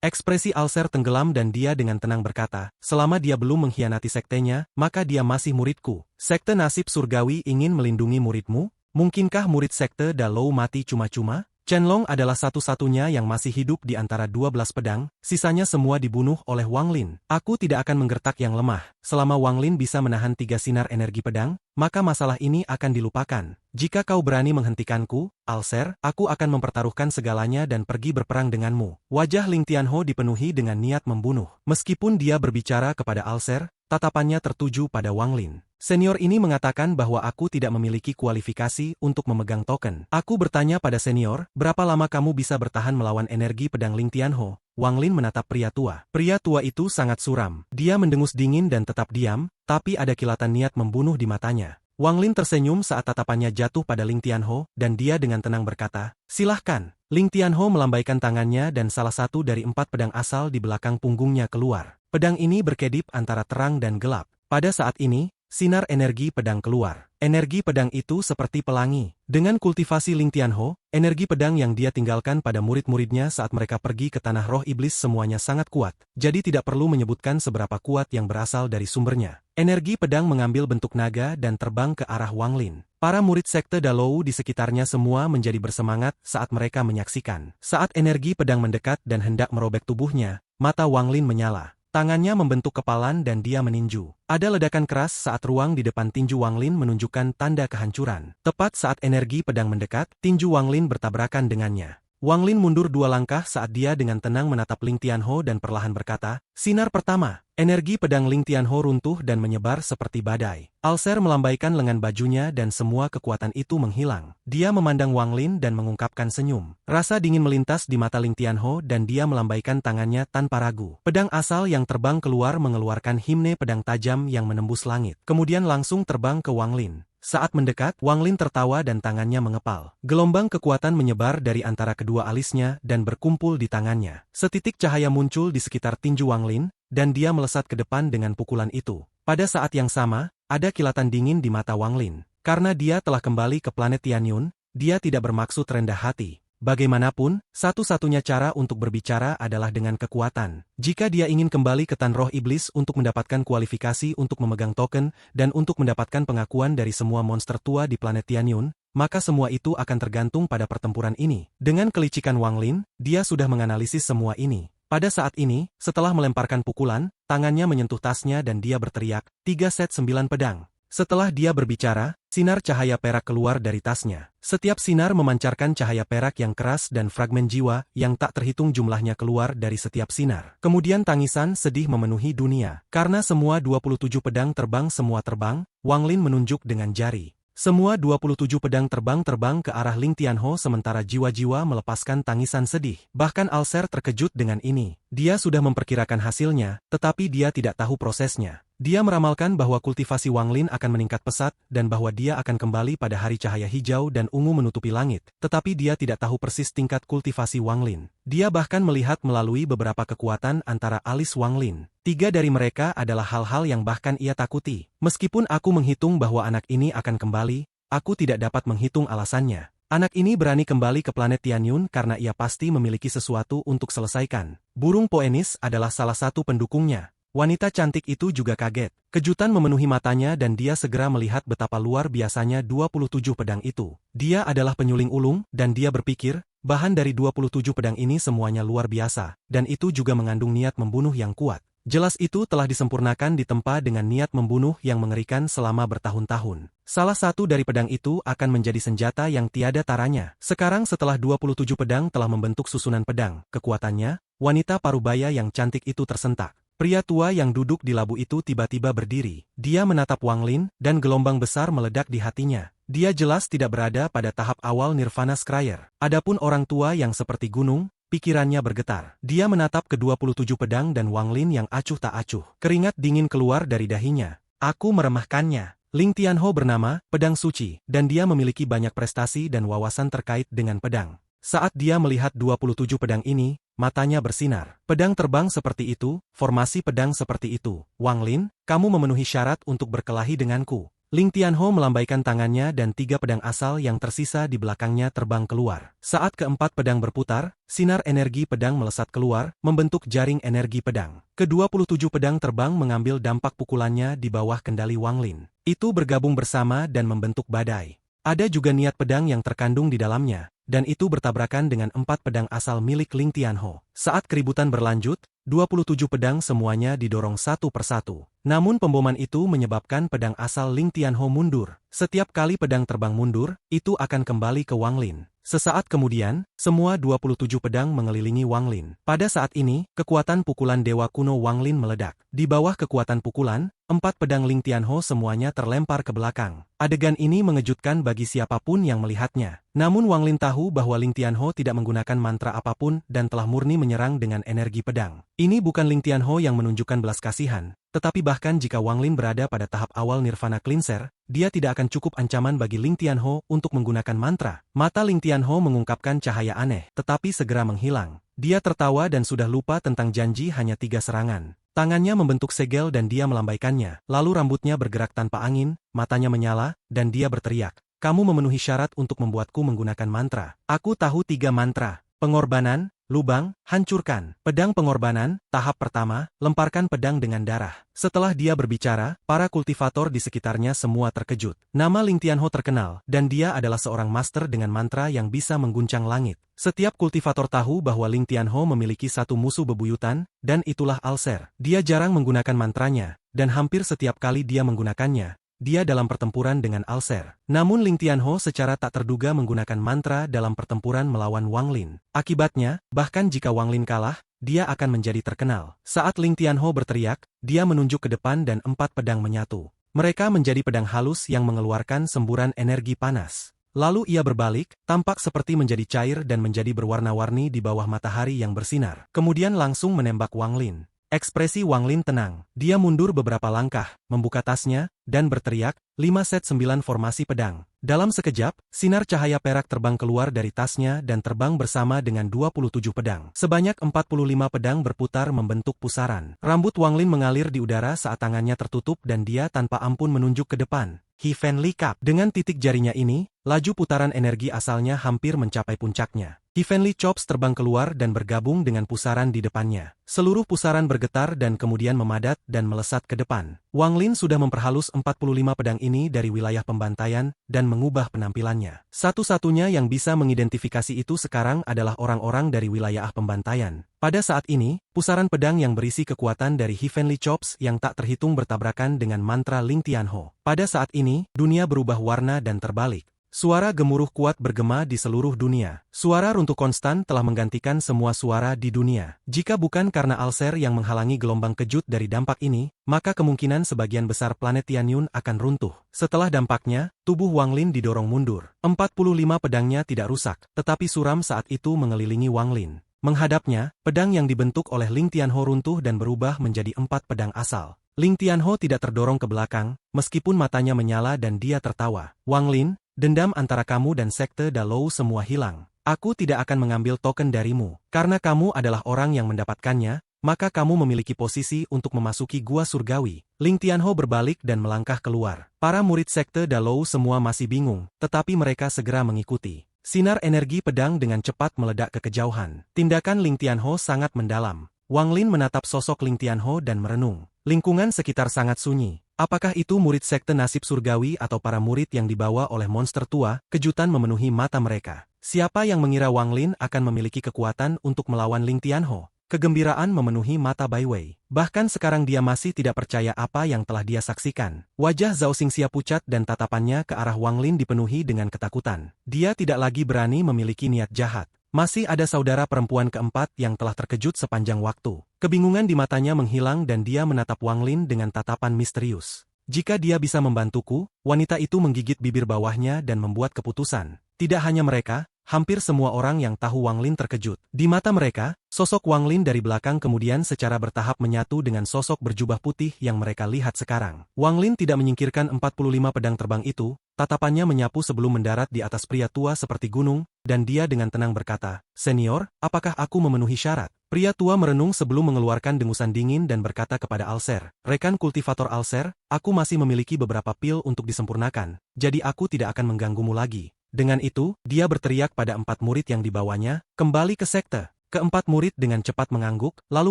Ekspresi Alser tenggelam dan dia dengan tenang berkata, selama dia belum mengkhianati sektenya, maka dia masih muridku. Sekte nasib surgawi ingin melindungi muridmu? Mungkinkah murid sekte Dalou mati cuma-cuma? Chenlong adalah satu-satunya yang masih hidup di antara 12 pedang, sisanya semua dibunuh oleh Wang Lin. Aku tidak akan menggertak yang lemah. Selama Wang Lin bisa menahan 3 sinar energi pedang, maka masalah ini akan dilupakan. Jika kau berani menghentikanku, Alser, aku akan mempertaruhkan segalanya dan pergi berperang denganmu. Wajah Ling Tianho dipenuhi dengan niat membunuh. Meskipun dia berbicara kepada Alser, tatapannya tertuju pada Wang Lin. Senior ini mengatakan bahwa aku tidak memiliki kualifikasi untuk memegang token. Aku bertanya pada senior, berapa lama kamu bisa bertahan melawan energi pedang Ling Tianho? Wang Lin menatap pria tua. Pria tua itu sangat suram. Dia mendengus dingin dan tetap diam, tapi ada kilatan niat membunuh di matanya. Wang Lin tersenyum saat tatapannya jatuh pada Ling Tianho, dan dia dengan tenang berkata, silahkan. Ling Tianho melambaikan tangannya dan salah satu dari 4 pedang asal di belakang punggungnya keluar. Pedang ini berkedip antara terang dan gelap. Pada saat ini, sinar energi pedang keluar. Energi pedang itu seperti pelangi. Dengan kultivasi Ling Tianho, energi pedang yang dia tinggalkan pada murid-muridnya saat mereka pergi ke tanah roh iblis semuanya sangat kuat. Jadi tidak perlu menyebutkan seberapa kuat yang berasal dari sumbernya. Energi pedang mengambil bentuk naga dan terbang ke arah Wang Lin. Para murid sekte Dalou di sekitarnya semua menjadi bersemangat saat mereka menyaksikan. Saat energi pedang mendekat dan hendak merobek tubuhnya, mata Wang Lin menyala. Tangannya membentuk kepalan dan dia meninju. Ada ledakan keras saat ruang di depan tinju Wang Lin menunjukkan tanda kehancuran. Tepat saat energi pedang mendekat, tinju Wang Lin bertabrakan dengannya. Wang Lin mundur 2 langkah saat dia dengan tenang menatap Ling Tianho dan perlahan berkata, sinar pertama. Energi pedang Ling Tianho runtuh dan menyebar seperti badai. Alser melambaikan lengan bajunya dan semua kekuatan itu menghilang. Dia memandang Wang Lin dan mengungkapkan senyum. Rasa dingin melintas di mata Ling Tianho dan dia melambaikan tangannya tanpa ragu. Pedang asal yang terbang keluar mengeluarkan himne pedang tajam yang menembus langit. Kemudian langsung terbang ke Wang Lin. Saat mendekat, Wang Lin tertawa dan tangannya mengepal. Gelombang kekuatan menyebar dari antara kedua alisnya dan berkumpul di tangannya. Setitik cahaya muncul di sekitar tinju Wang Lin, dan dia melesat ke depan dengan pukulan itu. Pada saat yang sama, ada kilatan dingin di mata Wang Lin. Karena dia telah kembali ke planet Tianyun, dia tidak bermaksud rendah hati. Bagaimanapun, satu-satunya cara untuk berbicara adalah dengan kekuatan. Jika dia ingin kembali ke Tan Roh Iblis untuk mendapatkan kualifikasi untuk memegang token dan untuk mendapatkan pengakuan dari semua monster tua di planet Tianyun, maka semua itu akan tergantung pada pertempuran ini. Dengan kelicikan Wang Lin, dia sudah menganalisis semua ini. Pada saat ini, setelah melemparkan pukulan, tangannya menyentuh tasnya dan dia berteriak, 3 set 9 pedang. Setelah dia berbicara, sinar cahaya perak keluar dari tasnya. Setiap sinar memancarkan cahaya perak yang keras dan fragmen jiwa yang tak terhitung jumlahnya keluar dari setiap sinar. Kemudian tangisan sedih memenuhi dunia. Karena semua 27 pedang terbang semua terbang, Wang Lin menunjuk dengan jari. Semua 27 pedang terbang ke arah Ling Tianho sementara jiwa-jiwa melepaskan tangisan sedih. Bahkan Alser terkejut dengan ini. Dia sudah memperkirakan hasilnya, tetapi dia tidak tahu prosesnya. Dia meramalkan bahwa kultivasi Wang Lin akan meningkat pesat dan bahwa dia akan kembali pada hari cahaya hijau dan ungu menutupi langit, tetapi dia tidak tahu persis tingkat kultivasi Wang Lin. Dia bahkan melihat melalui beberapa kekuatan antara alis Wang Lin. 3 dari mereka adalah hal-hal yang bahkan ia takuti. Meskipun aku menghitung bahwa anak ini akan kembali, aku tidak dapat menghitung alasannya. Anak ini berani kembali ke planet Tianyun karena ia pasti memiliki sesuatu untuk selesaikan. Burung Poenis adalah salah satu pendukungnya. Wanita cantik itu juga kaget. Kejutan memenuhi matanya dan dia segera melihat betapa luar biasanya 27 pedang itu. Dia adalah penyuling ulung, dan dia berpikir, bahan dari 27 pedang ini semuanya luar biasa, dan itu juga mengandung niat membunuh yang kuat. Jelas itu telah disempurnakan ditempa dengan niat membunuh yang mengerikan selama bertahun-tahun. Salah satu dari pedang itu akan menjadi senjata yang tiada taranya. Sekarang setelah 27 pedang telah membentuk susunan pedang, kekuatannya, wanita parubaya yang cantik itu tersentak. Pria tua yang duduk di labu itu tiba-tiba berdiri. Dia menatap Wang Lin, dan gelombang besar meledak di hatinya. Dia jelas tidak berada pada tahap awal Nirvana Scryer. Adapun orang tua yang seperti gunung, pikirannya bergetar. Dia menatap ke-27 pedang dan Wang Lin yang acuh tak acuh. Keringat dingin keluar dari dahinya. Aku meremehkannya. Ling Tianho bernama, Pedang Suci, dan dia memiliki banyak prestasi dan wawasan terkait dengan pedang. Saat dia melihat 27 pedang ini, matanya bersinar. Pedang terbang seperti itu, formasi pedang seperti itu. Wang Lin, kamu memenuhi syarat untuk berkelahi denganku. Ling Tianho melambaikan tangannya dan 3 pedang asal yang tersisa di belakangnya terbang keluar. Saat keempat pedang berputar, sinar energi pedang melesat keluar, membentuk jaring energi pedang. Ke-27 pedang terbang mengambil dampak pukulannya di bawah kendali Wang Lin. Itu bergabung bersama dan membentuk badai. Ada juga niat pedang yang terkandung di dalamnya, dan itu bertabrakan dengan 4 pedang asal milik Ling Tianho. Saat keributan berlanjut, 27 pedang semuanya didorong satu persatu. Namun pemboman itu menyebabkan pedang asal Ling Tianho mundur. Setiap kali pedang terbang mundur, itu akan kembali ke Wang Lin. Sesaat kemudian, semua 27 pedang mengelilingi Wang Lin. Pada saat ini, kekuatan pukulan Dewa Kuno Wang Lin meledak. Di bawah kekuatan pukulan, 4 pedang Ling Tianho semuanya terlempar ke belakang. Adegan ini mengejutkan bagi siapapun yang melihatnya. Namun Wang Lin tahu bahwa Ling Tianho tidak menggunakan mantra apapun dan telah murni menyerang dengan energi pedang. Ini bukan Ling Tianho yang menunjukkan belas kasihan, tetapi bahkan jika Wang Lin berada pada tahap awal Nirvana Cleanser, dia tidak akan cukup ancaman bagi Ling Tianho untuk menggunakan mantra. Mata Ling Tianho mengungkapkan cahaya aneh, tetapi segera menghilang. Dia tertawa dan sudah lupa tentang janji hanya 3 serangan. Tangannya membentuk segel dan dia melambaikannya, lalu rambutnya bergerak tanpa angin, matanya menyala, dan dia berteriak. Kamu memenuhi syarat untuk membuatku menggunakan mantra. Aku tahu 3 mantra. Pengorbanan, lubang, hancurkan. Pedang pengorbanan, tahap pertama, lemparkan pedang dengan darah. Setelah dia berbicara, para kultivator di sekitarnya semua terkejut. Nama Ling Tianho terkenal, dan dia adalah seorang master dengan mantra yang bisa mengguncang langit. Setiap kultivator tahu bahwa Ling Tianho memiliki satu musuh bebuyutan, dan itulah Alser. Dia jarang menggunakan mantranya, dan hampir setiap kali dia menggunakannya, dia dalam pertempuran dengan Alser. Namun Ling Tianho secara tak terduga menggunakan mantra dalam pertempuran melawan Wang Lin. Akibatnya, bahkan jika Wang Lin kalah, dia akan menjadi terkenal. Saat Ling Tianho berteriak, dia menunjuk ke depan dan 4 pedang menyatu. Mereka menjadi pedang halus yang mengeluarkan semburan energi panas. Lalu ia berbalik, tampak seperti menjadi cair dan menjadi berwarna-warni di bawah matahari yang bersinar. Kemudian langsung menembak Wang Lin. Ekspresi Wang Lin tenang. Dia mundur beberapa langkah, membuka tasnya, dan berteriak, 5 set 9 formasi pedang. Dalam sekejap, sinar cahaya perak terbang keluar dari tasnya dan terbang bersama dengan 27 pedang. Sebanyak 45 pedang berputar membentuk pusaran. Rambut Wang Lin mengalir di udara saat tangannya tertutup dan dia tanpa ampun menunjuk ke depan. Heavenly Cup. Dengan titik jarinya ini, laju putaran energi asalnya hampir mencapai puncaknya. Heavenly Chops terbang keluar dan bergabung dengan pusaran di depannya. Seluruh pusaran bergetar dan kemudian memadat dan melesat ke depan. Wang Lin sudah memperhalus 45 pedang ini dari wilayah pembantaian dan mengubah penampilannya. Satu-satunya yang bisa mengidentifikasi itu sekarang adalah orang-orang dari wilayah pembantaian. Pada saat ini, pusaran pedang yang berisi kekuatan dari Heavenly Chops yang tak terhitung bertabrakan dengan mantra Ling Tianho. Pada saat ini, dunia berubah warna dan terbalik. Suara gemuruh kuat bergema di seluruh dunia. Suara runtuh konstan telah menggantikan semua suara di dunia. Jika bukan karena Alser yang menghalangi gelombang kejut dari dampak ini, maka kemungkinan sebagian besar planet Tianyun akan runtuh. Setelah dampaknya, tubuh Wang Lin didorong mundur. 45 pedangnya tidak rusak, tetapi suram saat itu mengelilingi Wang Lin. Menghadapnya, pedang yang dibentuk oleh Ling Tianho runtuh dan berubah menjadi 4 pedang asal. Ling Tianho tidak terdorong ke belakang, meskipun matanya menyala dan dia tertawa. Wang Lin, dendam antara kamu dan Sekte Dalou semua hilang. Aku tidak akan mengambil token darimu. Karena kamu adalah orang yang mendapatkannya, maka kamu memiliki posisi untuk memasuki gua surgawi. Ling Tianho berbalik dan melangkah keluar. Para murid Sekte Dalou semua masih bingung, tetapi mereka segera mengikuti. Sinar energi pedang dengan cepat meledak ke kejauhan. Tindakan Ling Tianho sangat mendalam. Wang Lin menatap sosok Ling Tianho dan merenung. Lingkungan sekitar sangat sunyi. Apakah itu murid sekte nasib surgawi atau para murid yang dibawa oleh monster tua? Kejutan memenuhi mata mereka. Siapa yang mengira Wang Lin akan memiliki kekuatan untuk melawan Ling Tianho? Kegembiraan memenuhi mata Bai Wei. Bahkan sekarang dia masih tidak percaya apa yang telah dia saksikan. Wajah Zhao Xingxia pucat dan tatapannya ke arah Wang Lin dipenuhi dengan ketakutan. Dia tidak lagi berani memiliki niat jahat. Masih ada saudara perempuan keempat yang telah terkejut sepanjang waktu. Kebingungan di matanya menghilang dan dia menatap Wang Lin dengan tatapan misterius. Jika dia bisa membantuku, wanita itu menggigit bibir bawahnya dan membuat keputusan. Tidak hanya mereka, hampir semua orang yang tahu Wang Lin terkejut. Di mata mereka, sosok Wang Lin dari belakang kemudian secara bertahap menyatu dengan sosok berjubah putih yang mereka lihat sekarang. Wang Lin tidak menyingkirkan 45 pedang terbang itu, tatapannya menyapu sebelum mendarat di atas pria tua seperti gunung, dan dia dengan tenang berkata, "Senior, apakah aku memenuhi syarat?" Pria tua merenung sebelum mengeluarkan dengusan dingin dan berkata kepada Alser, "Rekan kultivator Alser, aku masih memiliki beberapa pil untuk disempurnakan, jadi aku tidak akan mengganggumu lagi." Dengan itu, dia berteriak pada 4 murid yang dibawanya, "Kembali ke sekte." Keempat murid dengan cepat mengangguk, lalu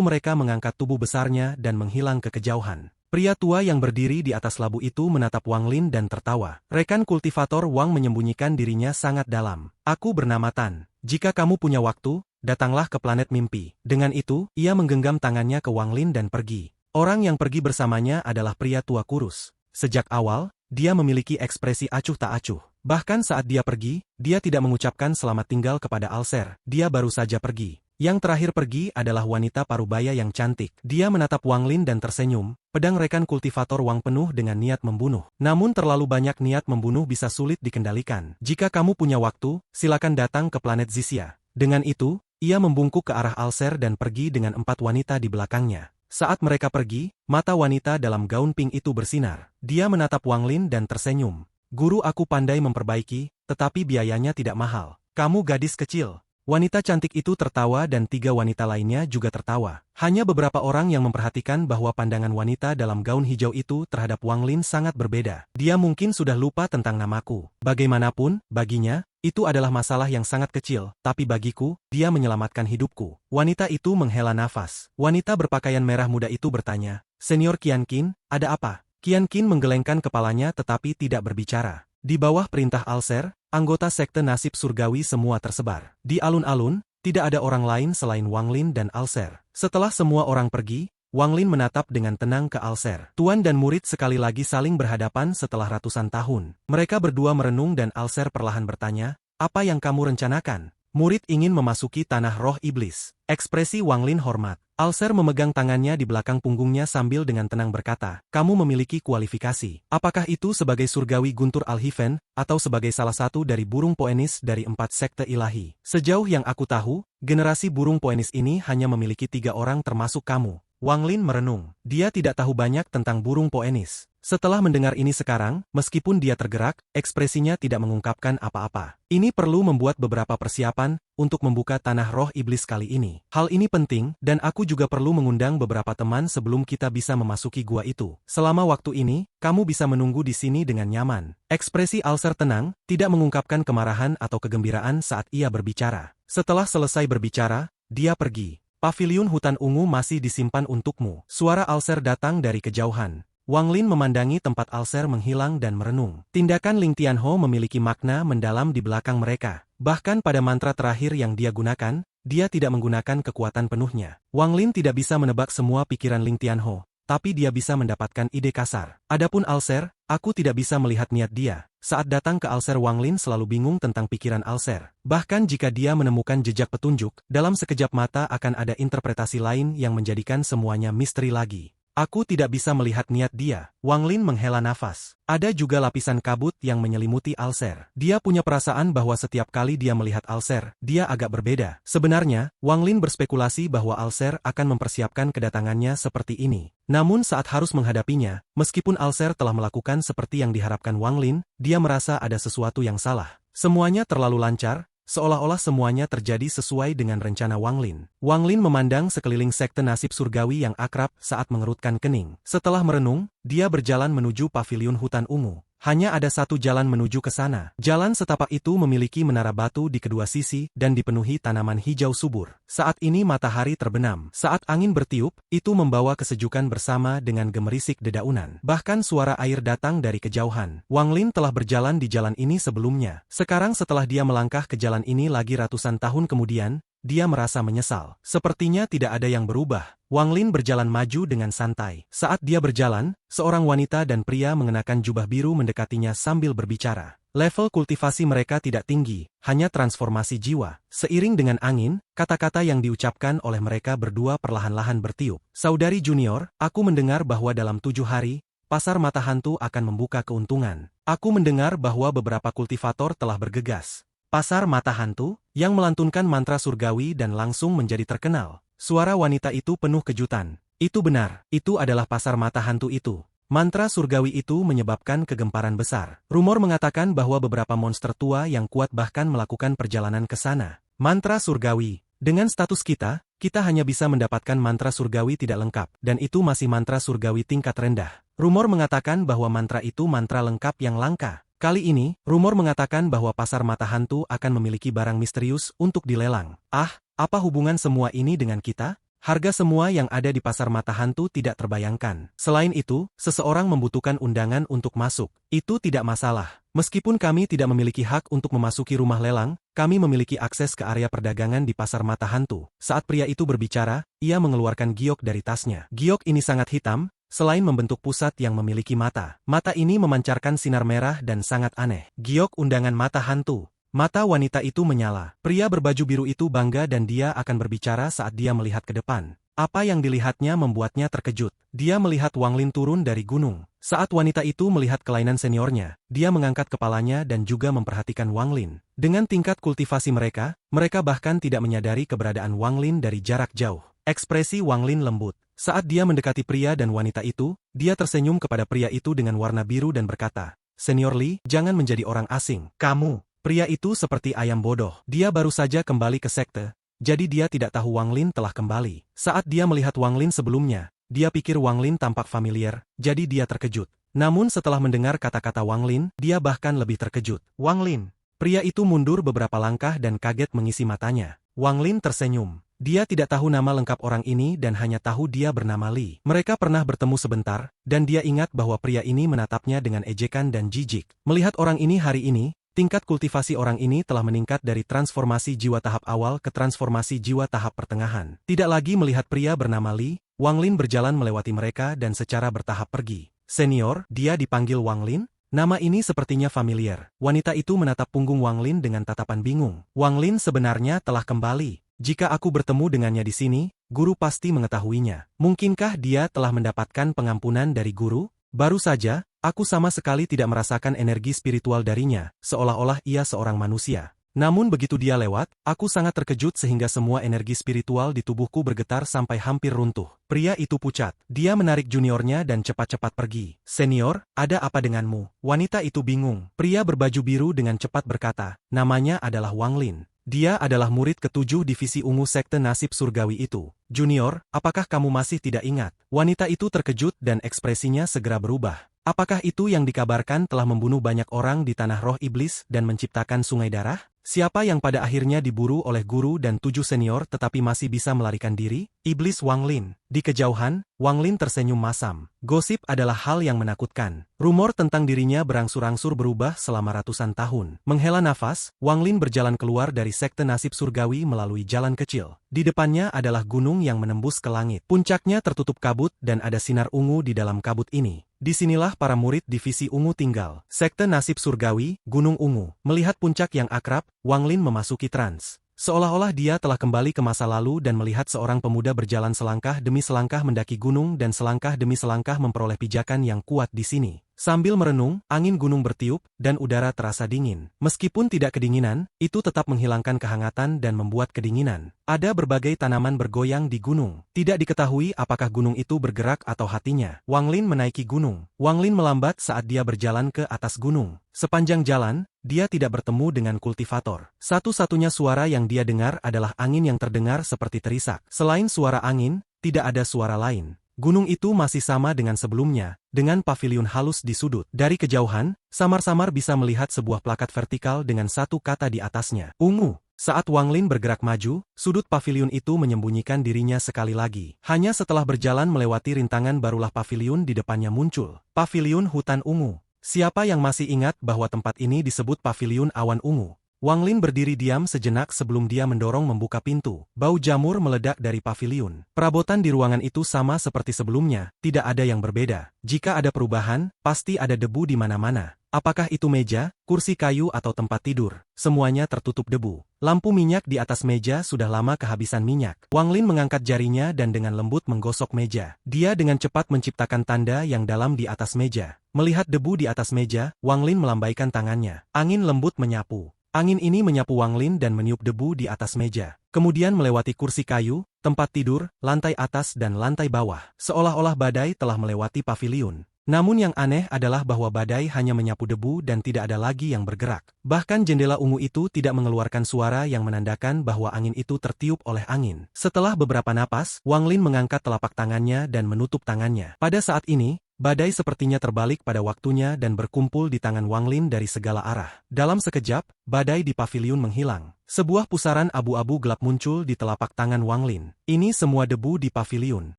mereka mengangkat tubuh besarnya dan menghilang ke kejauhan. Pria tua yang berdiri di atas labu itu menatap Wang Lin dan tertawa. Rekan kultivator Wang menyembunyikan dirinya sangat dalam. "Aku bernama Tan. Jika kamu punya waktu, datanglah ke planet mimpi." Dengan itu, ia menggenggam tangannya ke Wang Lin dan pergi. Orang yang pergi bersamanya adalah pria tua kurus. Sejak awal, dia memiliki ekspresi acuh tak acuh. Bahkan saat dia pergi, dia tidak mengucapkan selamat tinggal kepada Alser. Dia baru saja pergi. Yang terakhir pergi adalah wanita parubaya yang cantik. Dia menatap Wang Lin dan tersenyum. Pedang rekan kultivator Wang penuh dengan niat membunuh. Namun terlalu banyak niat membunuh bisa sulit dikendalikan. "Jika kamu punya waktu, silakan datang ke planet Zisia." Dengan itu, ia membungkuk ke arah Alser dan pergi dengan 4 wanita di belakangnya. Saat mereka pergi, mata wanita dalam gaun pink itu bersinar. Dia menatap Wang Lin dan tersenyum. "Guru, aku pandai memperbaiki, tetapi biayanya tidak mahal. Kamu gadis kecil." Wanita cantik itu tertawa dan 3 wanita lainnya juga tertawa. Hanya beberapa orang yang memperhatikan bahwa pandangan wanita dalam gaun hijau itu terhadap Wang Lin sangat berbeda. Dia mungkin sudah lupa tentang namaku. Bagaimanapun, baginya, itu adalah masalah yang sangat kecil, tapi bagiku, dia menyelamatkan hidupku. Wanita itu menghela nafas. Wanita berpakaian merah muda itu bertanya, "Senior Qianqin, ada apa?" Qianqin menggelengkan kepalanya tetapi tidak berbicara. Di bawah perintah Alser, anggota sekte nasib surgawi semua tersebar. Di alun-alun, tidak ada orang lain selain Wang Lin dan Alser. Setelah semua orang pergi, Wang Lin menatap dengan tenang ke Alser. Tuan dan murid sekali lagi saling berhadapan setelah ratusan tahun. Mereka berdua merenung dan Alser perlahan bertanya, "Apa yang kamu rencanakan?" "Murid ingin memasuki tanah roh iblis." Ekspresi Wang Lin hormat. Alser memegang tangannya di belakang punggungnya sambil dengan tenang berkata, "Kamu memiliki kualifikasi. Apakah itu sebagai surgawi Guntur Al-Hiven, atau sebagai salah satu dari burung poenis dari 4 sekte ilahi?" "Sejauh yang aku tahu, generasi burung poenis ini hanya memiliki 3 orang termasuk kamu." Wang Lin merenung. Dia tidak tahu banyak tentang burung poenis. Setelah mendengar ini sekarang, meskipun dia tergerak, ekspresinya tidak mengungkapkan apa-apa. Ini perlu membuat beberapa persiapan untuk membuka tanah roh iblis kali ini. Hal ini penting, dan aku juga perlu mengundang beberapa teman sebelum kita bisa memasuki gua itu. Selama waktu ini, kamu bisa menunggu di sini dengan nyaman. Ekspresi Alser tenang, tidak mengungkapkan kemarahan atau kegembiraan saat ia berbicara. Setelah selesai berbicara, dia pergi. "Paviliun hutan ungu masih disimpan untukmu." Suara Alser datang dari kejauhan. Wang Lin memandangi tempat Alser menghilang dan merenung. Tindakan Ling Tianho memiliki makna mendalam di belakang mereka. Bahkan pada mantra terakhir yang dia gunakan, dia tidak menggunakan kekuatan penuhnya. Wang Lin tidak bisa menebak semua pikiran Ling Tianho, tapi dia bisa mendapatkan ide kasar. Adapun Alser, aku tidak bisa melihat niat dia. Saat datang ke Alser, Wang Lin selalu bingung tentang pikiran Alser. Bahkan jika dia menemukan jejak petunjuk, dalam sekejap mata akan ada interpretasi lain yang menjadikan semuanya misteri lagi. Aku tidak bisa melihat niat dia. Wang Lin menghela nafas. Ada juga lapisan kabut yang menyelimuti Alser. Dia punya perasaan bahwa setiap kali dia melihat Alser, dia agak berbeda. Sebenarnya, Wang Lin berspekulasi bahwa Alser akan mempersiapkan kedatangannya seperti ini. Namun saat harus menghadapinya, meskipun Alser telah melakukan seperti yang diharapkan Wang Lin, dia merasa ada sesuatu yang salah. Semuanya terlalu lancar, seolah-olah semuanya terjadi sesuai dengan rencana Wang Lin. Wang Lin memandang sekeliling sekte nasib surgawi yang akrab saat mengerutkan kening. Setelah merenung, dia berjalan menuju paviliun hutan ungu. Hanya ada satu jalan menuju ke sana. Jalan setapak itu memiliki menara batu di kedua sisi dan dipenuhi tanaman hijau subur. Saat ini matahari terbenam. Saat angin bertiup, itu membawa kesejukan bersama dengan gemerisik dedaunan. Bahkan suara air datang dari kejauhan. Wang Lin telah berjalan di jalan ini sebelumnya. Sekarang setelah dia melangkah ke jalan ini lagi ratusan tahun kemudian, dia merasa menyesal. Sepertinya tidak ada yang berubah. Wang Lin berjalan maju dengan santai. Saat dia berjalan, seorang wanita dan pria mengenakan jubah biru mendekatinya sambil berbicara. Level kultivasi mereka tidak tinggi, hanya transformasi jiwa. Seiring dengan angin, kata-kata yang diucapkan oleh mereka berdua perlahan-lahan bertiup. "Saudari junior, aku mendengar bahwa dalam 7 hari, pasar mata hantu akan membuka keuntungan. Aku mendengar bahwa beberapa kultivator telah bergegas." Pasar mata hantu, yang melantunkan mantra surgawi dan langsung menjadi terkenal. Suara wanita itu penuh kejutan. Itu benar, itu adalah pasar mata hantu itu. Mantra surgawi itu menyebabkan kegemparan besar. Rumor mengatakan bahwa beberapa monster tua yang kuat bahkan melakukan perjalanan ke sana. Mantra surgawi. Dengan status kita, kita hanya bisa mendapatkan mantra surgawi tidak lengkap, dan itu masih mantra surgawi tingkat rendah. Rumor mengatakan bahwa mantra itu mantra lengkap yang langka. Kali ini, rumor mengatakan bahwa pasar mata hantu akan memiliki barang misterius untuk dilelang. Ah, apa hubungan semua ini dengan kita? Harga semua yang ada di pasar mata hantu tidak terbayangkan. Selain itu, seseorang membutuhkan undangan untuk masuk. Itu tidak masalah. Meskipun kami tidak memiliki hak untuk memasuki rumah lelang, kami memiliki akses ke area perdagangan di pasar mata hantu. Saat pria itu berbicara, ia mengeluarkan giok dari tasnya. Giok ini sangat hitam, selain membentuk pusat yang memiliki mata. Mata ini memancarkan sinar merah dan sangat aneh. Giok undangan mata hantu. Mata wanita itu menyala. Pria berbaju biru itu bangga dan dia akan berbicara saat dia melihat ke depan. Apa yang dilihatnya membuatnya terkejut. Dia melihat Wang Lin turun dari gunung. Saat wanita itu melihat kelainan seniornya, dia mengangkat kepalanya dan juga memperhatikan Wang Lin. Dengan tingkat kultivasi mereka bahkan tidak menyadari keberadaan Wang Lin dari jarak jauh. Ekspresi Wang Lin lembut. Saat dia mendekati pria dan wanita itu, dia tersenyum kepada pria itu dengan warna biru dan berkata, "Senior Li, jangan menjadi orang asing. Kamu." Pria itu seperti ayam bodoh. Dia baru saja kembali ke sekte, jadi dia tidak tahu Wang Lin telah kembali. Saat dia melihat Wang Lin sebelumnya, dia pikir Wang Lin tampak familiar, jadi dia terkejut. Namun setelah mendengar kata-kata Wang Lin, dia bahkan lebih terkejut. Wang Lin. Pria itu mundur beberapa langkah dan kaget mengisi matanya. Wang Lin tersenyum. Dia tidak tahu nama lengkap orang ini dan hanya tahu dia bernama Li. Mereka pernah bertemu sebentar, dan dia ingat bahwa pria ini menatapnya dengan ejekan dan jijik. Melihat orang ini hari ini, tingkat kultivasi orang ini telah meningkat dari transformasi jiwa tahap awal ke transformasi jiwa tahap pertengahan. Tidak lagi melihat pria bernama Li, Wang Lin berjalan melewati mereka dan secara bertahap pergi. Senior, dia dipanggil Wang Lin? Nama ini sepertinya familiar. Wanita itu menatap punggung Wang Lin dengan tatapan bingung. Wang Lin sebenarnya telah kembali. Jika aku bertemu dengannya di sini, guru pasti mengetahuinya. Mungkinkah dia telah mendapatkan pengampunan dari guru? Baru saja, aku sama sekali tidak merasakan energi spiritual darinya, seolah-olah ia seorang manusia. Namun begitu dia lewat, aku sangat terkejut sehingga semua energi spiritual di tubuhku bergetar sampai hampir runtuh. Pria itu pucat. Dia menarik juniornya dan cepat-cepat pergi. Senior, ada apa denganmu? Wanita itu bingung. Pria berbaju biru dengan cepat berkata, namanya adalah Wang Lin. Dia adalah murid ke-7 divisi ungu sekte nasib surgawi itu. Junior, apakah kamu masih tidak ingat? Wanita itu terkejut dan ekspresinya segera berubah. Apakah itu yang dikabarkan telah membunuh banyak orang di tanah roh iblis dan menciptakan sungai darah? Siapa yang pada akhirnya diburu oleh guru dan 7 senior tetapi masih bisa melarikan diri? Iblis Wang Lin. Di kejauhan, Wang Lin tersenyum masam. Gosip adalah hal yang menakutkan. Rumor tentang dirinya berangsur-angsur berubah selama ratusan tahun. Menghela nafas, Wang Lin berjalan keluar dari sekte nasib surgawi melalui jalan kecil. Di depannya adalah gunung yang menembus ke langit. Puncaknya tertutup kabut dan ada sinar ungu di dalam kabut ini. Disinilah para murid divisi ungu tinggal. Sekte nasib surgawi, Gunung Ungu. Melihat puncak yang akrab, Wang Lin memasuki trans. Seolah-olah dia telah kembali ke masa lalu dan melihat seorang pemuda berjalan selangkah demi selangkah mendaki gunung dan selangkah demi selangkah memperoleh pijakan yang kuat di sini. Sambil merenung, angin gunung bertiup, dan udara terasa dingin. Meskipun tidak kedinginan, itu tetap menghilangkan kehangatan dan membuat kedinginan. Ada berbagai tanaman bergoyang di gunung. Tidak diketahui apakah gunung itu bergerak atau hatinya. Wang Lin menaiki gunung. Wang Lin melambat saat dia berjalan ke atas gunung. Sepanjang jalan, dia tidak bertemu dengan kultivator. Satu-satunya suara yang dia dengar adalah angin yang terdengar seperti terisak. Selain suara angin, tidak ada suara lain. Gunung itu masih sama dengan sebelumnya, dengan pavilion halus di sudut. Dari kejauhan, samar-samar bisa melihat sebuah plakat vertikal dengan satu kata di atasnya. Ungu. Saat Wang Lin bergerak maju, sudut pavilion itu menyembunyikan dirinya sekali lagi. Hanya setelah berjalan melewati rintangan barulah pavilion di depannya muncul. Pavilion hutan ungu. Siapa yang masih ingat bahwa tempat ini disebut pavilion awan ungu? Wang Lin berdiri diam sejenak sebelum dia mendorong membuka pintu. Bau jamur meledak dari pavilion. Perabotan di ruangan itu sama seperti sebelumnya, tidak ada yang berbeda. Jika ada perubahan, pasti ada debu di mana-mana. Apakah itu meja, kursi kayu atau tempat tidur? Semuanya tertutup debu. Lampu minyak di atas meja sudah lama kehabisan minyak. Wang Lin mengangkat jarinya dan dengan lembut menggosok meja. Dia dengan cepat menciptakan tanda yang dalam di atas meja. Melihat debu di atas meja, Wang Lin melambaikan tangannya. Angin lembut menyapu. Angin ini menyapu Wang Lin dan meniup debu di atas meja. Kemudian melewati kursi kayu, tempat tidur, lantai atas dan lantai bawah. Seolah-olah badai telah melewati pavilion. Namun yang aneh adalah bahwa badai hanya menyapu debu dan tidak ada lagi yang bergerak. Bahkan jendela ungu itu tidak mengeluarkan suara yang menandakan bahwa angin itu tertiup oleh angin. Setelah beberapa napas, Wang Lin mengangkat telapak tangannya dan menutup tangannya. Pada saat ini, badai sepertinya terbalik pada waktunya dan berkumpul di tangan Wang Lin dari segala arah. Dalam sekejap, badai di paviliun menghilang. Sebuah pusaran abu-abu gelap muncul di telapak tangan Wang Lin. Ini semua debu di paviliun.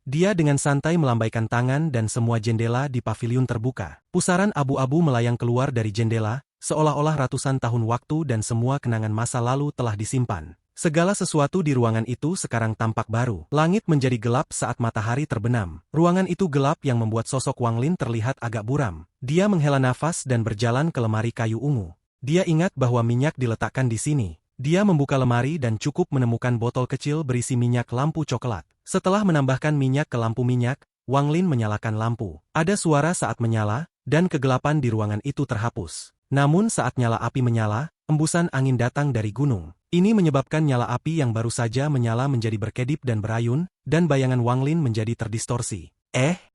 Dia dengan santai melambaikan tangan dan semua jendela di paviliun terbuka. Pusaran abu-abu melayang keluar dari jendela, seolah-olah ratusan tahun waktu dan semua kenangan masa lalu telah disimpan. Segala sesuatu di ruangan itu sekarang tampak baru. Langit menjadi gelap saat matahari terbenam. Ruangan itu gelap yang membuat sosok Wang Lin terlihat agak buram. Dia menghela nafas dan berjalan ke lemari kayu ungu. Dia ingat bahwa minyak diletakkan di sini. Dia membuka lemari dan cukup menemukan botol kecil berisi minyak lampu coklat. Setelah menambahkan minyak ke lampu minyak, Wang Lin menyalakan lampu. Ada suara saat menyala, dan kegelapan di ruangan itu terhapus. Namun saat nyala api menyala, embusan angin datang dari gunung. Ini menyebabkan nyala api yang baru saja menyala menjadi berkedip dan berayun, dan bayangan Wang Lin menjadi terdistorsi.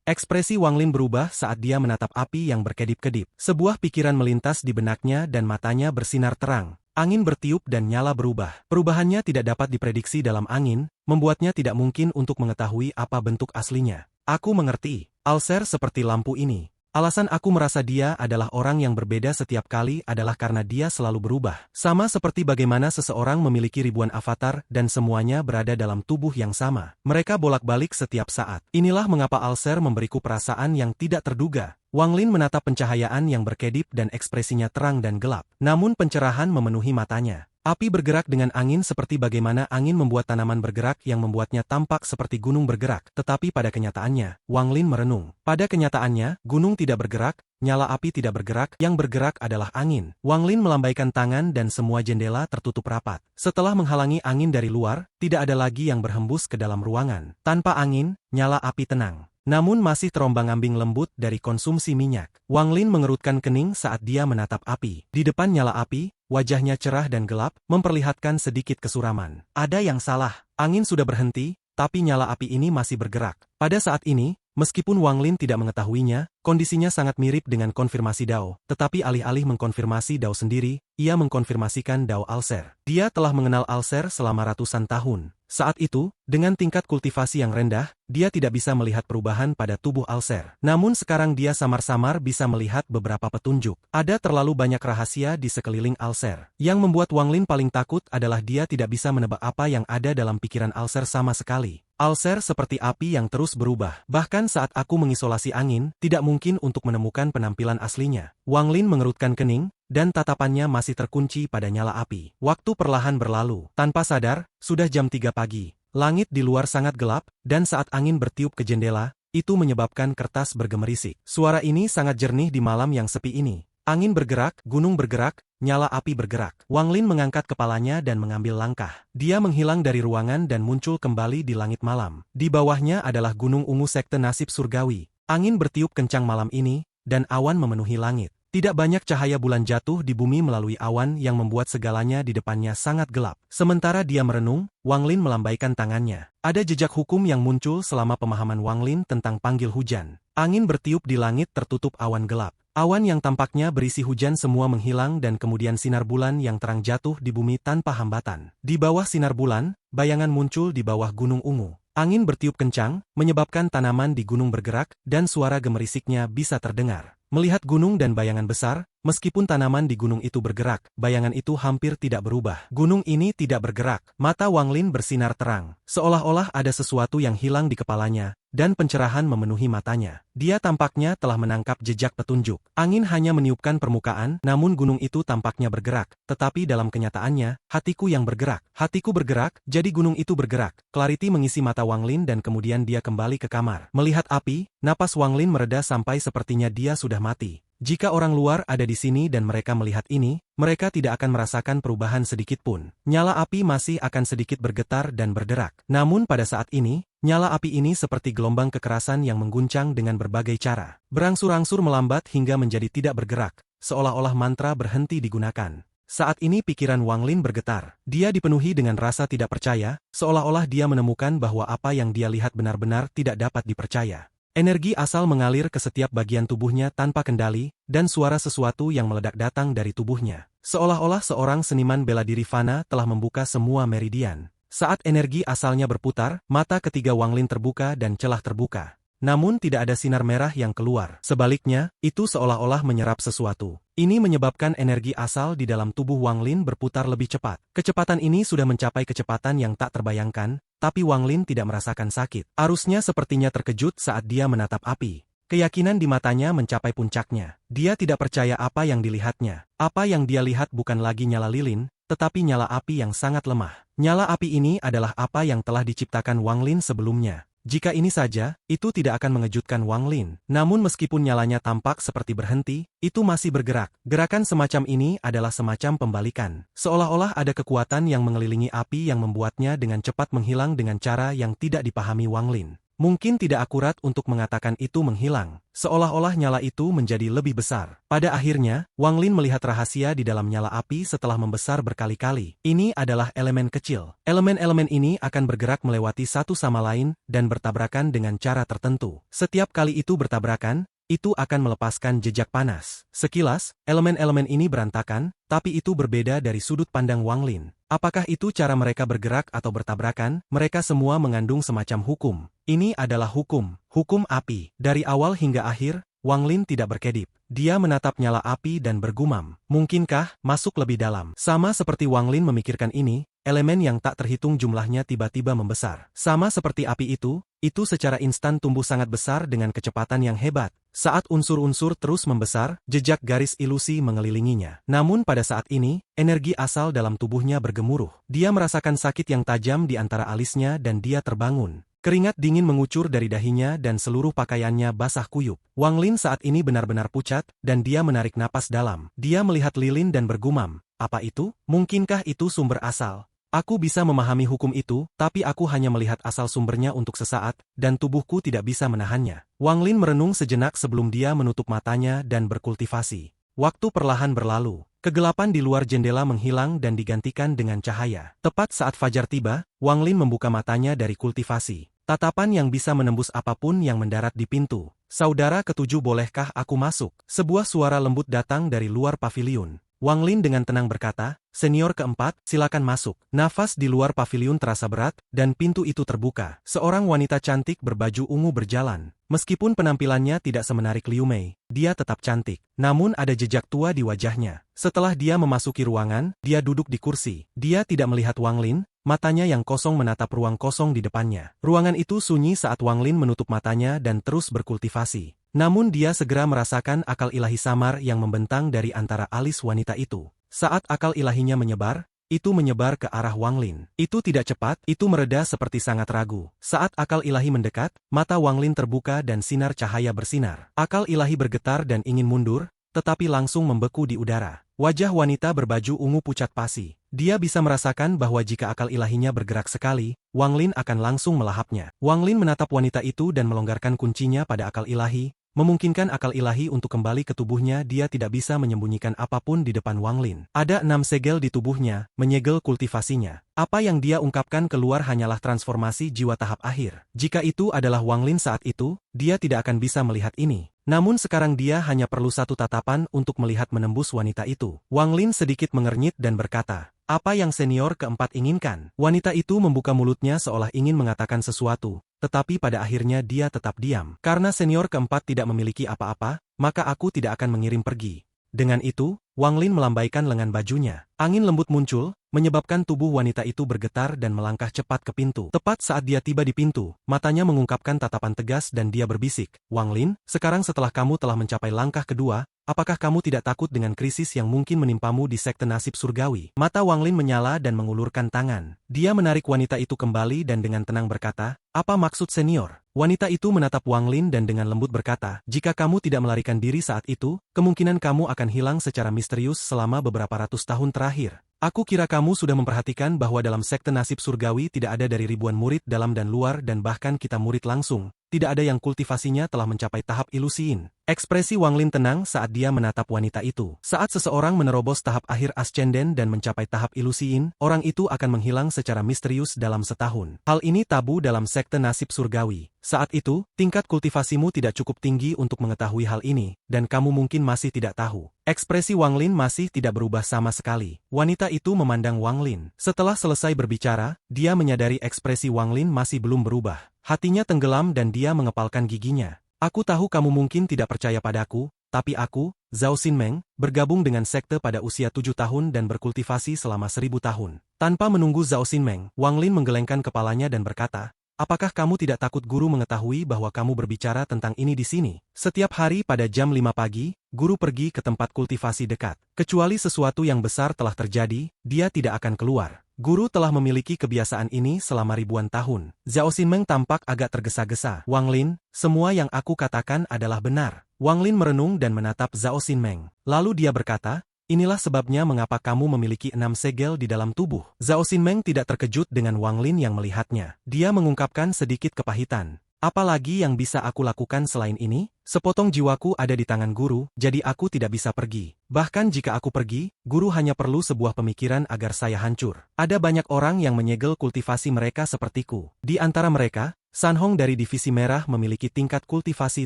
Ekspresi Wang Lin berubah saat dia menatap api yang berkedip-kedip. Sebuah pikiran melintas di benaknya dan matanya bersinar terang. Angin bertiup dan nyala berubah. Perubahannya tidak dapat diprediksi dalam angin, membuatnya tidak mungkin untuk mengetahui apa bentuk aslinya. Aku mengerti. Alser seperti lampu ini. Alasan aku merasa dia adalah orang yang berbeda setiap kali adalah karena dia selalu berubah. Sama seperti bagaimana seseorang memiliki ribuan avatar dan semuanya berada dalam tubuh yang sama. Mereka bolak-balik setiap saat. Inilah mengapa Alser memberiku perasaan yang tidak terduga. Wang Lin menatap pencahayaan yang berkedip dan ekspresinya terang dan gelap. Namun pencerahan memenuhi matanya. Api bergerak dengan angin seperti bagaimana angin membuat tanaman bergerak yang membuatnya tampak seperti gunung bergerak. Tetapi pada kenyataannya, Wang Lin merenung. Pada kenyataannya, gunung tidak bergerak, nyala api tidak bergerak, yang bergerak adalah angin. Wang Lin melambaikan tangan dan semua jendela tertutup rapat. Setelah menghalangi angin dari luar, tidak ada lagi yang berhembus ke dalam ruangan. Tanpa angin, nyala api tenang. Namun masih terombang-ambing lembut dari konsumsi minyak. Wang Lin mengerutkan kening saat dia menatap api. Di depan nyala api, wajahnya cerah dan gelap, memperlihatkan sedikit kesuraman. Ada yang salah. Angin sudah berhenti, tapi nyala api ini masih bergerak. Pada saat ini, meskipun Wang Lin tidak mengetahuinya, kondisinya sangat mirip dengan konfirmasi Dao. Tetapi alih-alih mengkonfirmasi Dao sendiri, ia mengkonfirmasikan Dao Alser. Dia telah mengenal Alser selama ratusan tahun. Saat itu, dengan tingkat kultivasi yang rendah, dia tidak bisa melihat perubahan pada tubuh Alser. Namun sekarang dia samar-samar bisa melihat beberapa petunjuk. Ada terlalu banyak rahasia di sekeliling Alser. Yang membuat Wang Lin paling takut adalah dia tidak bisa menebak apa yang ada dalam pikiran Alser sama sekali. Alser seperti api yang terus berubah. Bahkan saat aku mengisolasi angin, tidak mungkin untuk menemukan penampilan aslinya. Wang Lin mengerutkan kening, dan tatapannya masih terkunci pada nyala api. Waktu perlahan berlalu. Tanpa sadar, sudah jam 3 pagi. Langit di luar sangat gelap, dan saat angin bertiup ke jendela, itu menyebabkan kertas bergemerisik. Suara ini sangat jernih di malam yang sepi ini. Angin bergerak, gunung bergerak, nyala api bergerak. Wang Lin mengangkat kepalanya dan mengambil langkah. Dia menghilang dari ruangan dan muncul kembali di langit malam. Di bawahnya adalah gunung ungu sekte nasib surgawi. Angin bertiup kencang malam ini, dan awan memenuhi langit. Tidak banyak cahaya bulan jatuh di bumi melalui awan yang membuat segalanya di depannya sangat gelap. Sementara dia merenung, Wang Lin melambaikan tangannya. Ada jejak hukum yang muncul selama pemahaman Wang Lin tentang panggil hujan. Angin bertiup di langit tertutup awan gelap. Awan yang tampaknya berisi hujan semua menghilang dan kemudian sinar bulan yang terang jatuh di bumi tanpa hambatan. Di bawah sinar bulan, bayangan muncul di bawah gunung ungu. Angin bertiup kencang, menyebabkan tanaman di gunung bergerak, dan suara gemerisiknya bisa terdengar. Melihat gunung dan bayangan besar, meskipun tanaman di gunung itu bergerak, bayangan itu hampir tidak berubah. Gunung ini tidak bergerak. Mata Wang Lin bersinar terang. Seolah-olah ada sesuatu yang hilang di kepalanya, dan pencerahan memenuhi matanya. Dia tampaknya telah menangkap jejak petunjuk. Angin hanya meniupkan permukaan, namun gunung itu tampaknya bergerak. Tetapi dalam kenyataannya, hatiku yang bergerak. Hatiku bergerak, jadi gunung itu bergerak. Clarity mengisi mata Wang Lin dan kemudian dia kembali ke kamar. Melihat api, napas Wang Lin mereda sampai sepertinya dia sudah mati. Jika orang luar ada di sini dan mereka melihat ini, mereka tidak akan merasakan perubahan sedikit pun. Nyala api masih akan sedikit bergetar dan berderak. Namun pada saat ini, nyala api ini seperti gelombang kekerasan yang mengguncang dengan berbagai cara. Berangsur-angsur melambat hingga menjadi tidak bergerak, seolah-olah mantra berhenti digunakan. Saat ini pikiran Wang Lin bergetar. Dia dipenuhi dengan rasa tidak percaya, seolah-olah dia menemukan bahwa apa yang dia lihat benar-benar tidak dapat dipercaya. Energi asal mengalir ke setiap bagian tubuhnya tanpa kendali, dan suara sesuatu yang meledak datang dari tubuhnya. Seolah-olah seorang seniman bela diri fana telah membuka semua meridian. Saat energi asalnya berputar, mata ketiga Wang Lin terbuka dan celah terbuka. Namun tidak ada sinar merah yang keluar. Sebaliknya, itu seolah-olah menyerap sesuatu. Ini menyebabkan energi asal di dalam tubuh Wang Lin berputar lebih cepat. Kecepatan ini sudah mencapai kecepatan yang tak terbayangkan, tapi Wang Lin tidak merasakan sakit. Arusnya sepertinya terkejut saat dia menatap api. Keyakinan di matanya mencapai puncaknya. Dia tidak percaya apa yang dilihatnya. Apa yang dia lihat bukan lagi nyala lilin, tetapi nyala api yang sangat lemah. Nyala api ini adalah apa yang telah diciptakan Wang Lin sebelumnya. Jika ini saja, itu tidak akan mengejutkan Wang Lin. Namun meskipun nyalanya tampak seperti berhenti, itu masih bergerak. Gerakan semacam ini adalah semacam pembalikan. Seolah-olah ada kekuatan yang mengelilingi api yang membuatnya dengan cepat menghilang dengan cara yang tidak dipahami Wang Lin. Mungkin tidak akurat untuk mengatakan itu menghilang. Seolah-olah nyala itu menjadi lebih besar. Pada akhirnya, Wang Lin melihat rahasia di dalam nyala api setelah membesar berkali-kali. Ini adalah elemen kecil. Elemen-elemen ini akan bergerak melewati satu sama lain dan bertabrakan dengan cara tertentu. Setiap kali itu bertabrakan, itu akan melepaskan jejak panas. Sekilas, elemen-elemen ini berantakan, tapi itu berbeda dari sudut pandang Wang Lin. Apakah itu cara mereka bergerak atau bertabrakan? Mereka semua mengandung semacam hukum. Ini adalah hukum api. Dari awal hingga akhir, Wang Lin tidak berkedip. Dia menatap nyala api dan bergumam. Mungkinkah masuk lebih dalam? Sama seperti Wang Lin memikirkan ini, elemen yang tak terhitung jumlahnya tiba-tiba membesar. Sama seperti api itu secara instan tumbuh sangat besar dengan kecepatan yang hebat. Saat unsur-unsur terus membesar, jejak garis ilusi mengelilinginya. Namun pada saat ini, energi asal dalam tubuhnya bergemuruh. Dia merasakan sakit yang tajam di antara alisnya dan dia terbangun. Keringat dingin mengucur dari dahinya dan seluruh pakaiannya basah kuyup. Wang Lin saat ini benar-benar pucat, dan dia menarik napas dalam. Dia melihat lilin dan bergumam, apa itu? Mungkinkah itu sumber asal? Aku bisa memahami hukum itu, tapi aku hanya melihat asal sumbernya untuk sesaat, dan tubuhku tidak bisa menahannya. Wang Lin merenung sejenak sebelum dia menutup matanya dan berkultivasi. Waktu perlahan berlalu. Kegelapan di luar jendela menghilang dan digantikan dengan cahaya. Tepat saat fajar tiba, Wang Lin membuka matanya dari kultivasi. Tatapan yang bisa menembus apapun yang mendarat di pintu. Saudara ketujuh, bolehkah aku masuk? Sebuah suara lembut datang dari luar paviliun. Wang Lin dengan tenang berkata, senior keempat, silakan masuk. Nafas di luar paviliun terasa berat, dan pintu itu terbuka. Seorang wanita cantik berbaju ungu berjalan. Meskipun penampilannya tidak semenarik Liu Mei, dia tetap cantik. Namun ada jejak tua di wajahnya. Setelah dia memasuki ruangan, dia duduk di kursi. Dia tidak melihat Wang Lin, matanya yang kosong menatap ruang kosong di depannya. Ruangan itu sunyi saat Wang Lin menutup matanya dan terus berkultivasi. Namun dia segera merasakan akal ilahi samar yang membentang dari antara alis wanita itu. Saat akal ilahinya menyebar, itu menyebar ke arah Wang Lin. Itu tidak cepat, itu mereda seperti sangat ragu. Saat akal ilahi mendekat, mata Wang Lin terbuka dan sinar cahaya bersinar. Akal ilahi bergetar dan ingin mundur, tetapi langsung membeku di udara. Wajah wanita berbaju ungu pucat pasi. Dia bisa merasakan bahwa jika akal ilahinya bergerak sekali, Wang Lin akan langsung melahapnya. Wang Lin menatap wanita itu dan melonggarkan kuncinya pada akal ilahi, memungkinkan akal ilahi untuk kembali ke tubuhnya. Dia tidak bisa menyembunyikan apapun di depan Wang Lin. Ada 6 segel di tubuhnya, menyegel kultivasinya. Apa yang dia ungkapkan keluar hanyalah transformasi jiwa tahap akhir. Jika itu adalah Wang Lin saat itu, dia tidak akan bisa melihat ini. Namun sekarang dia hanya perlu satu tatapan untuk melihat menembus wanita itu. Wang Lin sedikit mengernyit dan berkata, apa yang senior keempat inginkan? Wanita itu membuka mulutnya seolah ingin mengatakan sesuatu, tetapi pada akhirnya dia tetap diam. Karena senior keempat tidak memiliki apa-apa, maka aku tidak akan mengirim pergi. Dengan itu, Wang Lin melambaikan lengan bajunya. Angin lembut muncul, menyebabkan tubuh wanita itu bergetar dan melangkah cepat ke pintu. Tepat saat dia tiba di pintu, matanya mengungkapkan tatapan tegas dan dia berbisik, Wang Lin, sekarang setelah kamu telah mencapai langkah kedua, apakah kamu tidak takut dengan krisis yang mungkin menimpamu di sekte nasib surgawi? Mata Wang Lin menyala dan mengulurkan tangan. Dia menarik wanita itu kembali dan dengan tenang berkata, apa maksud senior? Wanita itu menatap Wang Lin dan dengan lembut berkata, jika kamu tidak melarikan diri saat itu, kemungkinan kamu akan hilang secara misterius selama beberapa ratus tahun terakhir. Aku kira kamu sudah memperhatikan bahwa dalam sekte nasib surgawi tidak ada dari ribuan murid dalam dan luar dan bahkan kita murid langsung, tidak ada yang kultivasinya telah mencapai tahap ilusiin. Ekspresi Wang Lin tenang saat dia menatap wanita itu. Saat seseorang menerobos tahap akhir ascenden dan mencapai tahap ilusiin, orang itu akan menghilang secara misterius dalam setahun. Hal ini tabu dalam sekte nasib surgawi. Saat itu, tingkat kultivasimu tidak cukup tinggi untuk mengetahui hal ini, dan kamu mungkin masih tidak tahu. Ekspresi Wang Lin masih tidak berubah sama sekali. Wanita itu memandang Wang Lin. Setelah selesai berbicara, dia menyadari ekspresi Wang Lin masih belum berubah. Hatinya tenggelam dan dia mengepalkan giginya. Aku tahu kamu mungkin tidak percaya padaku, tapi aku, Zhao Xinmeng, bergabung dengan sekte pada usia 7 tahun dan berkultivasi selama 1000 tahun. Tanpa menunggu Zhao Xinmeng, Wang Lin menggelengkan kepalanya dan berkata, apakah kamu tidak takut guru mengetahui bahwa kamu berbicara tentang ini di sini? Setiap hari pada jam 5 pagi, guru pergi ke tempat kultivasi dekat. Kecuali sesuatu yang besar telah terjadi, dia tidak akan keluar. Guru telah memiliki kebiasaan ini selama ribuan tahun. Zhao Xinmeng tampak agak tergesa-gesa. Wang Lin, semua yang aku katakan adalah benar. Wang Lin merenung dan menatap Zhao Xinmeng. Lalu dia berkata, inilah sebabnya mengapa kamu memiliki 6 segel di dalam tubuh. Zhao Xinmeng tidak terkejut dengan Wang Lin yang melihatnya. Dia mengungkapkan sedikit kepahitan. Apalagi yang bisa aku lakukan selain ini? Sepotong jiwaku ada di tangan guru, jadi aku tidak bisa pergi. Bahkan jika aku pergi, guru hanya perlu sebuah pemikiran agar saya hancur. Ada banyak orang yang menyegel kultivasi mereka sepertiku. Di antara mereka, San Hong dari Divisi Merah memiliki tingkat kultivasi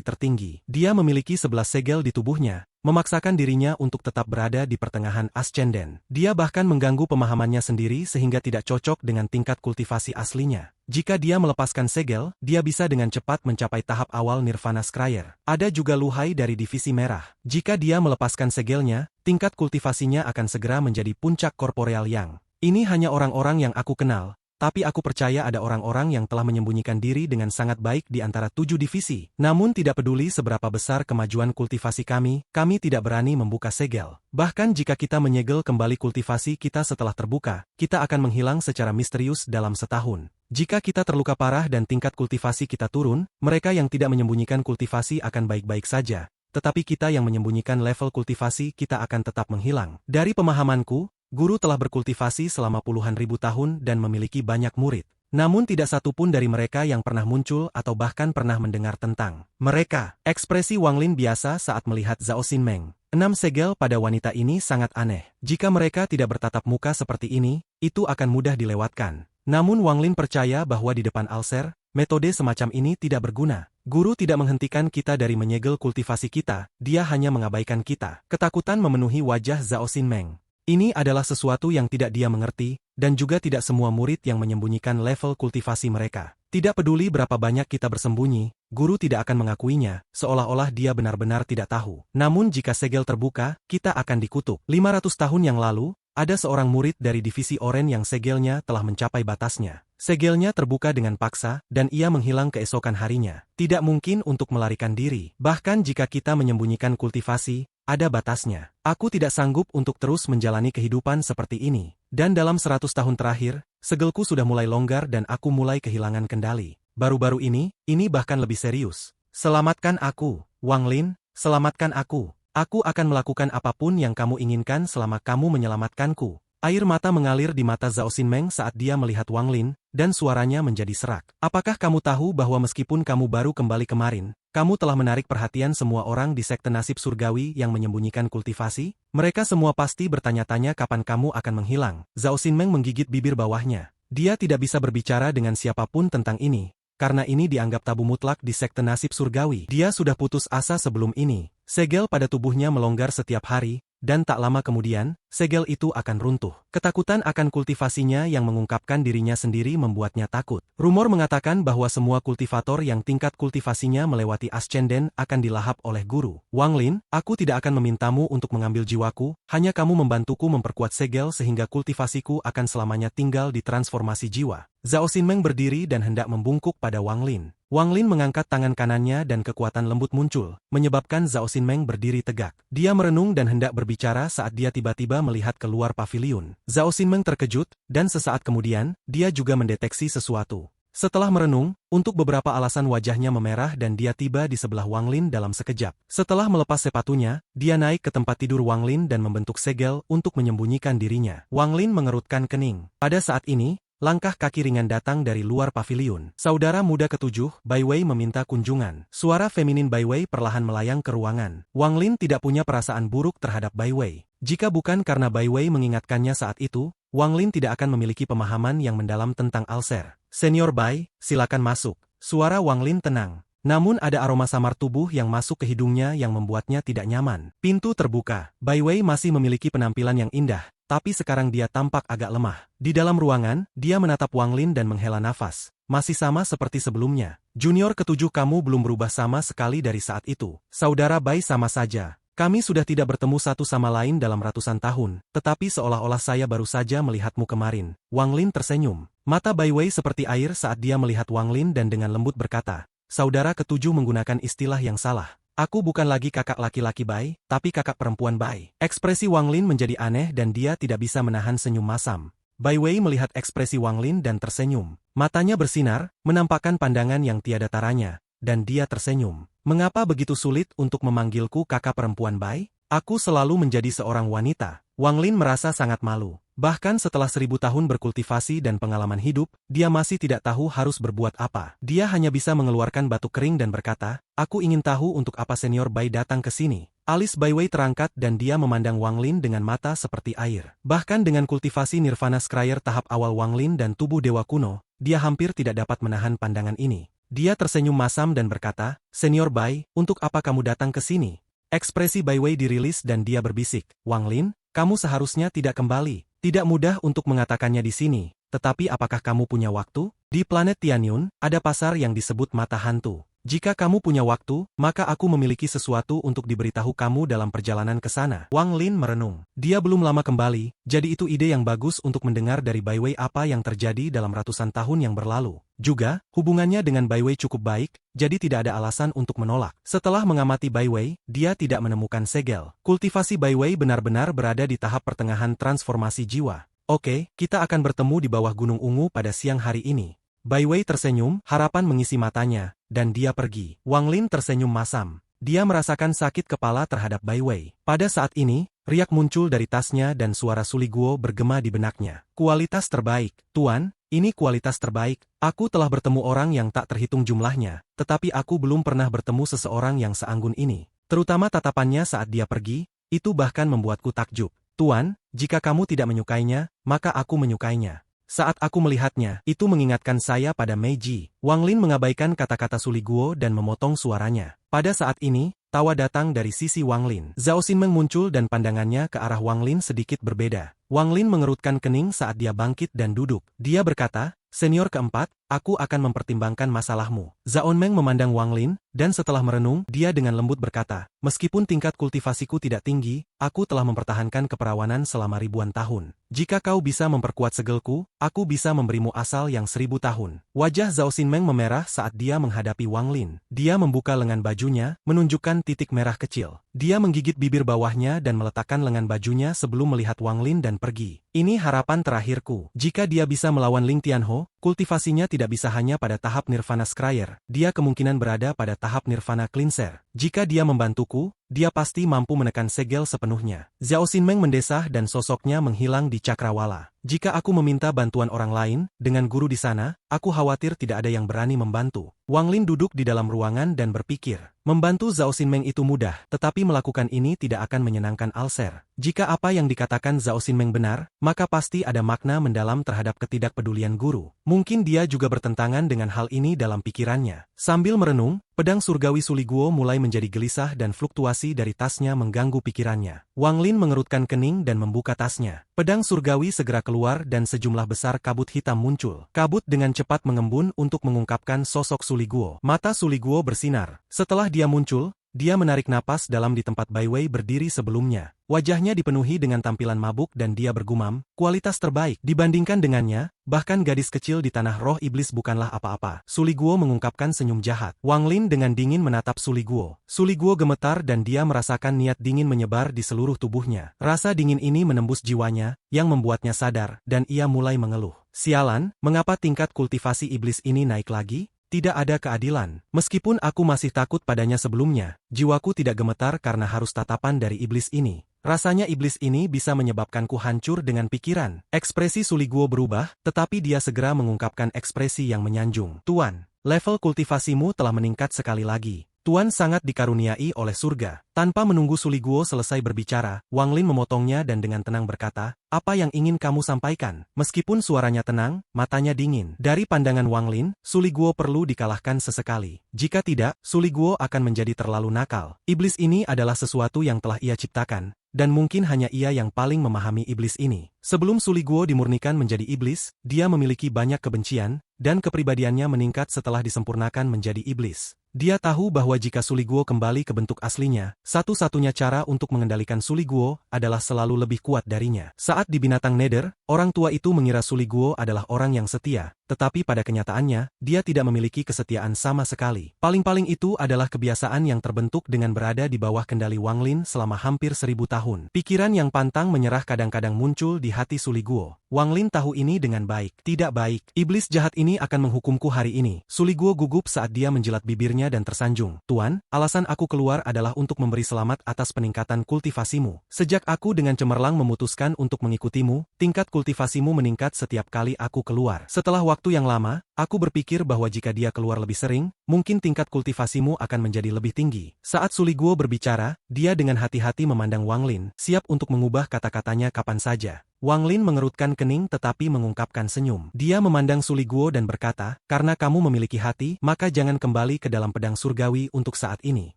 tertinggi. Dia memiliki 11 segel di tubuhnya, memaksakan dirinya untuk tetap berada di pertengahan ascenden. Dia bahkan mengganggu pemahamannya sendiri sehingga tidak cocok dengan tingkat kultivasi aslinya. Jika dia melepaskan segel, dia bisa dengan cepat mencapai tahap awal Nirvana Scryer. Ada juga Lu Hai dari Divisi Merah. Jika dia melepaskan segelnya, tingkat kultivasinya akan segera menjadi puncak korporeal yang. Ini hanya orang-orang yang aku kenal. Tapi aku percaya ada orang-orang yang telah menyembunyikan diri dengan sangat baik di antara 7 divisi. Namun tidak peduli seberapa besar kemajuan kultivasi kami tidak berani membuka segel. Bahkan jika kita menyegel kembali kultivasi kita setelah terbuka, kita akan menghilang secara misterius dalam setahun. Jika kita terluka parah dan tingkat kultivasi kita turun, mereka yang tidak menyembunyikan kultivasi akan baik-baik saja. Tetapi kita yang menyembunyikan level kultivasi kita akan tetap menghilang. Dari pemahamanku, guru telah berkultivasi selama puluhan ribu tahun dan memiliki banyak murid. Namun tidak satu pun dari mereka yang pernah muncul atau bahkan pernah mendengar tentang mereka. Ekspresi Wang Lin biasa saat melihat Zhao Xinmeng. 6 segel pada wanita ini sangat aneh. Jika mereka tidak bertatap muka seperti ini, itu akan mudah dilewatkan. Namun Wang Lin percaya bahwa di depan Alser, metode semacam ini tidak berguna. Guru tidak menghentikan kita dari menyegel kultivasi kita, dia hanya mengabaikan kita. Ketakutan memenuhi wajah Zhao Xinmeng. Ini adalah sesuatu yang tidak dia mengerti, dan juga tidak semua murid yang menyembunyikan level kultivasi mereka. Tidak peduli berapa banyak kita bersembunyi, guru tidak akan mengakuinya, seolah-olah dia benar-benar tidak tahu. Namun jika segel terbuka, kita akan dikutuk. 500 tahun yang lalu, ada seorang murid dari Divisi Oren yang segelnya telah mencapai batasnya. Segelnya terbuka dengan paksa, dan ia menghilang keesokan harinya. Tidak mungkin untuk melarikan diri. Bahkan jika kita menyembunyikan kultivasi, ada batasnya. Aku tidak sanggup untuk terus menjalani kehidupan seperti ini. Dan dalam 100 tahun terakhir, segelku sudah mulai longgar dan aku mulai kehilangan kendali. Baru-baru ini bahkan lebih serius. Selamatkan aku, Wang Lin, selamatkan aku. Aku akan melakukan apapun yang kamu inginkan selama kamu menyelamatkanku. Air mata mengalir di mata Zhao Xinmeng saat dia melihat Wang Lin, dan suaranya menjadi serak. Apakah kamu tahu bahwa meskipun kamu baru kembali kemarin, kamu telah menarik perhatian semua orang di sekte nasib surgawi yang menyembunyikan kultivasi? Mereka semua pasti bertanya-tanya kapan kamu akan menghilang. Zhao Xinmeng menggigit bibir bawahnya. Dia tidak bisa berbicara dengan siapapun tentang ini, karena ini dianggap tabu mutlak di sekte nasib surgawi. Dia sudah putus asa sebelum ini. Segel pada tubuhnya melonggar setiap hari, dan tak lama kemudian, segel itu akan runtuh. Ketakutan akan kultivasinya yang mengungkapkan dirinya sendiri membuatnya takut. Rumor mengatakan bahwa semua kultivator yang tingkat kultivasinya melewati ascenden akan dilahap oleh guru. Wang Lin, aku tidak akan memintamu untuk mengambil jiwaku, hanya kamu membantuku memperkuat segel sehingga kultivasiku akan selamanya tinggal di transformasi jiwa. Zhao Xinmeng berdiri dan hendak membungkuk pada Wang Lin. Wang Lin mengangkat tangan kanannya dan kekuatan lembut muncul, menyebabkan Zhao Xinmeng berdiri tegak. Dia merenung dan hendak berbicara saat dia tiba-tiba melihat keluar paviliun. Zhao Xinmeng terkejut, dan sesaat kemudian, dia juga mendeteksi sesuatu. Setelah merenung, untuk beberapa alasan wajahnya memerah dan dia tiba di sebelah Wang Lin dalam sekejap. Setelah melepas sepatunya, dia naik ke tempat tidur Wang Lin dan membentuk segel untuk menyembunyikan dirinya. Wang Lin mengerutkan kening. Pada saat ini, langkah kaki ringan datang dari luar paviliun. Saudara muda ketujuh, Bai Wei meminta kunjungan. Suara feminin Bai Wei perlahan melayang ke ruangan. Wang Lin tidak punya perasaan buruk terhadap Bai Wei. Jika bukan karena Bai Wei mengingatkannya saat itu, Wang Lin tidak akan memiliki pemahaman yang mendalam tentang ulcer. Senior Bai, silakan masuk. Suara Wang Lin tenang. Namun ada aroma samar tubuh yang masuk ke hidungnya yang membuatnya tidak nyaman. Pintu terbuka. Bai Wei masih memiliki penampilan yang indah, tapi sekarang dia tampak agak lemah. Di dalam ruangan, dia menatap Wang Lin dan menghela nafas. Masih sama seperti sebelumnya. Junior ketujuh kamu belum berubah sama sekali dari saat itu. Saudara Bai sama saja. Kami sudah tidak bertemu satu sama lain dalam ratusan tahun, tetapi seolah-olah saya baru saja melihatmu kemarin. Wang Lin tersenyum. Mata Bai Wei seperti air saat dia melihat Wang Lin dan dengan lembut berkata, saudara ketujuh menggunakan istilah yang salah. Aku bukan lagi kakak laki-laki Bai, tapi kakak perempuan Bai. Ekspresi Wang Lin menjadi aneh dan dia tidak bisa menahan senyum masam. Bai Wei melihat ekspresi Wang Lin dan tersenyum. Matanya bersinar, menampakkan pandangan yang tiada taranya, dan dia tersenyum. Mengapa begitu sulit untuk memanggilku kakak perempuan Bai? Aku selalu menjadi seorang wanita. Wang Lin merasa sangat malu. Bahkan setelah 1000 tahun berkultivasi dan pengalaman hidup, dia masih tidak tahu harus berbuat apa. Dia hanya bisa mengeluarkan batuk kering dan berkata, aku ingin tahu untuk apa senior Bai datang ke sini. Alis Bai Wei terangkat dan dia memandang Wang Lin dengan mata seperti air. Bahkan dengan kultivasi Nirvana Scryer tahap awal Wang Lin dan tubuh dewa kuno, dia hampir tidak dapat menahan pandangan ini. Dia tersenyum masam dan berkata, senior Bai, untuk apa kamu datang ke sini? Ekspresi Bai Wei dirilis dan dia berbisik, Wang Lin, kamu seharusnya tidak kembali. Tidak mudah untuk mengatakannya di sini, tetapi apakah kamu punya waktu? Di planet Tianyun, ada pasar yang disebut mata hantu. Jika kamu punya waktu, maka aku memiliki sesuatu untuk diberitahu kamu dalam perjalanan ke sana. Wang Lin merenung. Dia belum lama kembali, jadi itu ide yang bagus untuk mendengar dari Bai Wei apa yang terjadi dalam ratusan tahun yang berlalu. Juga, hubungannya dengan Bai Wei cukup baik, jadi tidak ada alasan untuk menolak. Setelah mengamati Bai Wei, dia tidak menemukan segel. Kultivasi Bai Wei benar-benar berada di tahap pertengahan transformasi jiwa. Oke, kita akan bertemu di bawah Gunung Ungu pada siang hari ini. Bai Wei tersenyum, harapan mengisi matanya, dan dia pergi. Wang Lin tersenyum masam. Dia merasakan sakit kepala terhadap Bai Wei. Pada saat ini, riak muncul dari tasnya dan suara Suli Guo bergema di benaknya. Kualitas terbaik, Tuan, ini kualitas terbaik. Aku telah bertemu orang yang tak terhitung jumlahnya, tetapi aku belum pernah bertemu seseorang yang seanggun ini. Terutama tatapannya saat dia pergi, itu bahkan membuatku takjub. Tuan, jika kamu tidak menyukainya, maka aku menyukainya. Saat aku melihatnya, itu mengingatkan saya pada Meiji. Wang Lin mengabaikan kata-kata Suli Guo dan memotong suaranya. Pada saat ini, tawa datang dari sisi Wang Lin. Zhao Xinmeng muncul dan pandangannya ke arah Wang Lin sedikit berbeda. Wang Lin mengerutkan kening saat dia bangkit dan duduk. Dia berkata, senior keempat, aku akan mempertimbangkan masalahmu. Zhao Meng memandang Wang Lin, dan setelah merenung, dia dengan lembut berkata, meskipun tingkat kultivasiku tidak tinggi, aku telah mempertahankan keperawanan selama ribuan tahun. Jika kau bisa memperkuat segelku, aku bisa memberimu asal yang 1000 tahun. Wajah Zhao Xinmeng memerah saat dia menghadapi Wang Lin. Dia membuka lengan bajunya, menunjukkan titik merah kecil. Dia menggigit bibir bawahnya dan meletakkan lengan bajunya sebelum melihat Wang Lin dan pergi. Ini harapan terakhirku. Jika dia bisa melawan Ling Tianho, kultivasinya tidak bisa hanya pada tahap Nirvana Scryer. Dia kemungkinan berada pada tahap Nirvana Cleanser. Jika dia membantuku, dia pasti mampu menekan segel sepenuhnya. Zhao Xinmeng mendesah dan sosoknya menghilang di cakrawala. Jika aku meminta bantuan orang lain, dengan guru di sana, aku khawatir tidak ada yang berani membantu. Wang Lin duduk di dalam ruangan dan berpikir. Membantu Zhao Xinmeng itu mudah, tetapi melakukan ini tidak akan menyenangkan Alser. Jika apa yang dikatakan Zhao Xinmeng benar, maka pasti ada makna mendalam terhadap ketidakpedulian guru. Mungkin dia juga bertentangan dengan hal ini dalam pikirannya. Sambil merenung, pedang surgawi Suli Guo mulai menjadi gelisah dan fluktuasi dari tasnya mengganggu pikirannya. Wang Lin mengerutkan kening dan membuka tasnya. Pedang surgawi segera keluar dan sejumlah besar kabut hitam muncul. Kabut dengan cepat mengembun untuk mengungkapkan sosok Suli Guo. Mata Suli Guo bersinar. Setelah dia muncul, dia menarik napas dalam di tempat Bai Wei berdiri sebelumnya. Wajahnya dipenuhi dengan tampilan mabuk dan dia bergumam, kualitas terbaik. Dibandingkan dengannya, bahkan gadis kecil di tanah roh iblis bukanlah apa-apa. Suli Guo mengungkapkan senyum jahat. Wang Lin dengan dingin menatap Suli Guo. Suli Guo gemetar dan dia merasakan niat dingin menyebar di seluruh tubuhnya. Rasa dingin ini menembus jiwanya, yang membuatnya sadar, dan ia mulai mengeluh. Sialan, mengapa tingkat kultivasi iblis ini naik lagi? Tidak ada keadilan. Meskipun aku masih takut padanya sebelumnya, jiwaku tidak gemetar karena harus tatapan dari iblis ini. Rasanya iblis ini bisa menyebabkanku hancur dengan pikiran. Ekspresi Suliguo berubah, tetapi dia segera mengungkapkan ekspresi yang menyanjung. Tuan, level kultivasimu telah meningkat sekali lagi. Tuan sangat dikaruniai oleh surga. Tanpa menunggu Suliguo selesai berbicara, Wang Lin memotongnya dan dengan tenang berkata, apa yang ingin kamu sampaikan? Meskipun suaranya tenang, matanya dingin. Dari pandangan Wang Lin, Suliguo perlu dikalahkan sesekali. Jika tidak, Suliguo akan menjadi terlalu nakal. Iblis ini adalah sesuatu yang telah ia ciptakan, dan mungkin hanya ia yang paling memahami iblis ini. Sebelum Suliguo dimurnikan menjadi iblis, dia memiliki banyak kebencian, dan kepribadiannya meningkat setelah disempurnakan menjadi iblis. Dia tahu bahwa jika Suliguo kembali ke bentuk aslinya, satu-satunya cara untuk mengendalikan Suliguo adalah selalu lebih kuat darinya. Saat di binatang Nether, orang tua itu mengira Suliguo adalah orang yang setia, tetapi pada kenyataannya, dia tidak memiliki kesetiaan sama sekali. Paling-paling itu adalah kebiasaan yang terbentuk dengan berada di bawah kendali Wang Lin selama hampir 1000 tahun. Pikiran yang pantang menyerah kadang-kadang muncul di hati Suliguo. Wang Lin tahu ini dengan baik. Tidak baik. Iblis jahat ini akan menghukumku hari ini. Suliguo gugup saat dia menjilat bibirnya dan tersanjung. Tuan, alasan aku keluar adalah untuk memberi selamat atas peningkatan kultivasimu. Sejak aku dengan cemerlang memutuskan untuk mengikutimu, tingkat kultivasimu meningkat setiap kali aku keluar. Setelah waktu yang lama, aku berpikir bahwa jika dia keluar lebih sering, mungkin tingkat kultivasimu akan menjadi lebih tinggi. Saat Suliguo berbicara, dia dengan hati-hati memandang Wang Lin, siap untuk mengubah kata-katanya kapan saja. Wang Lin mengerutkan kening tetapi mengungkapkan senyum. Dia memandang Suliguo dan berkata, karena kamu memiliki hati, maka jangan kembali ke dalam pedang surgawi untuk saat ini.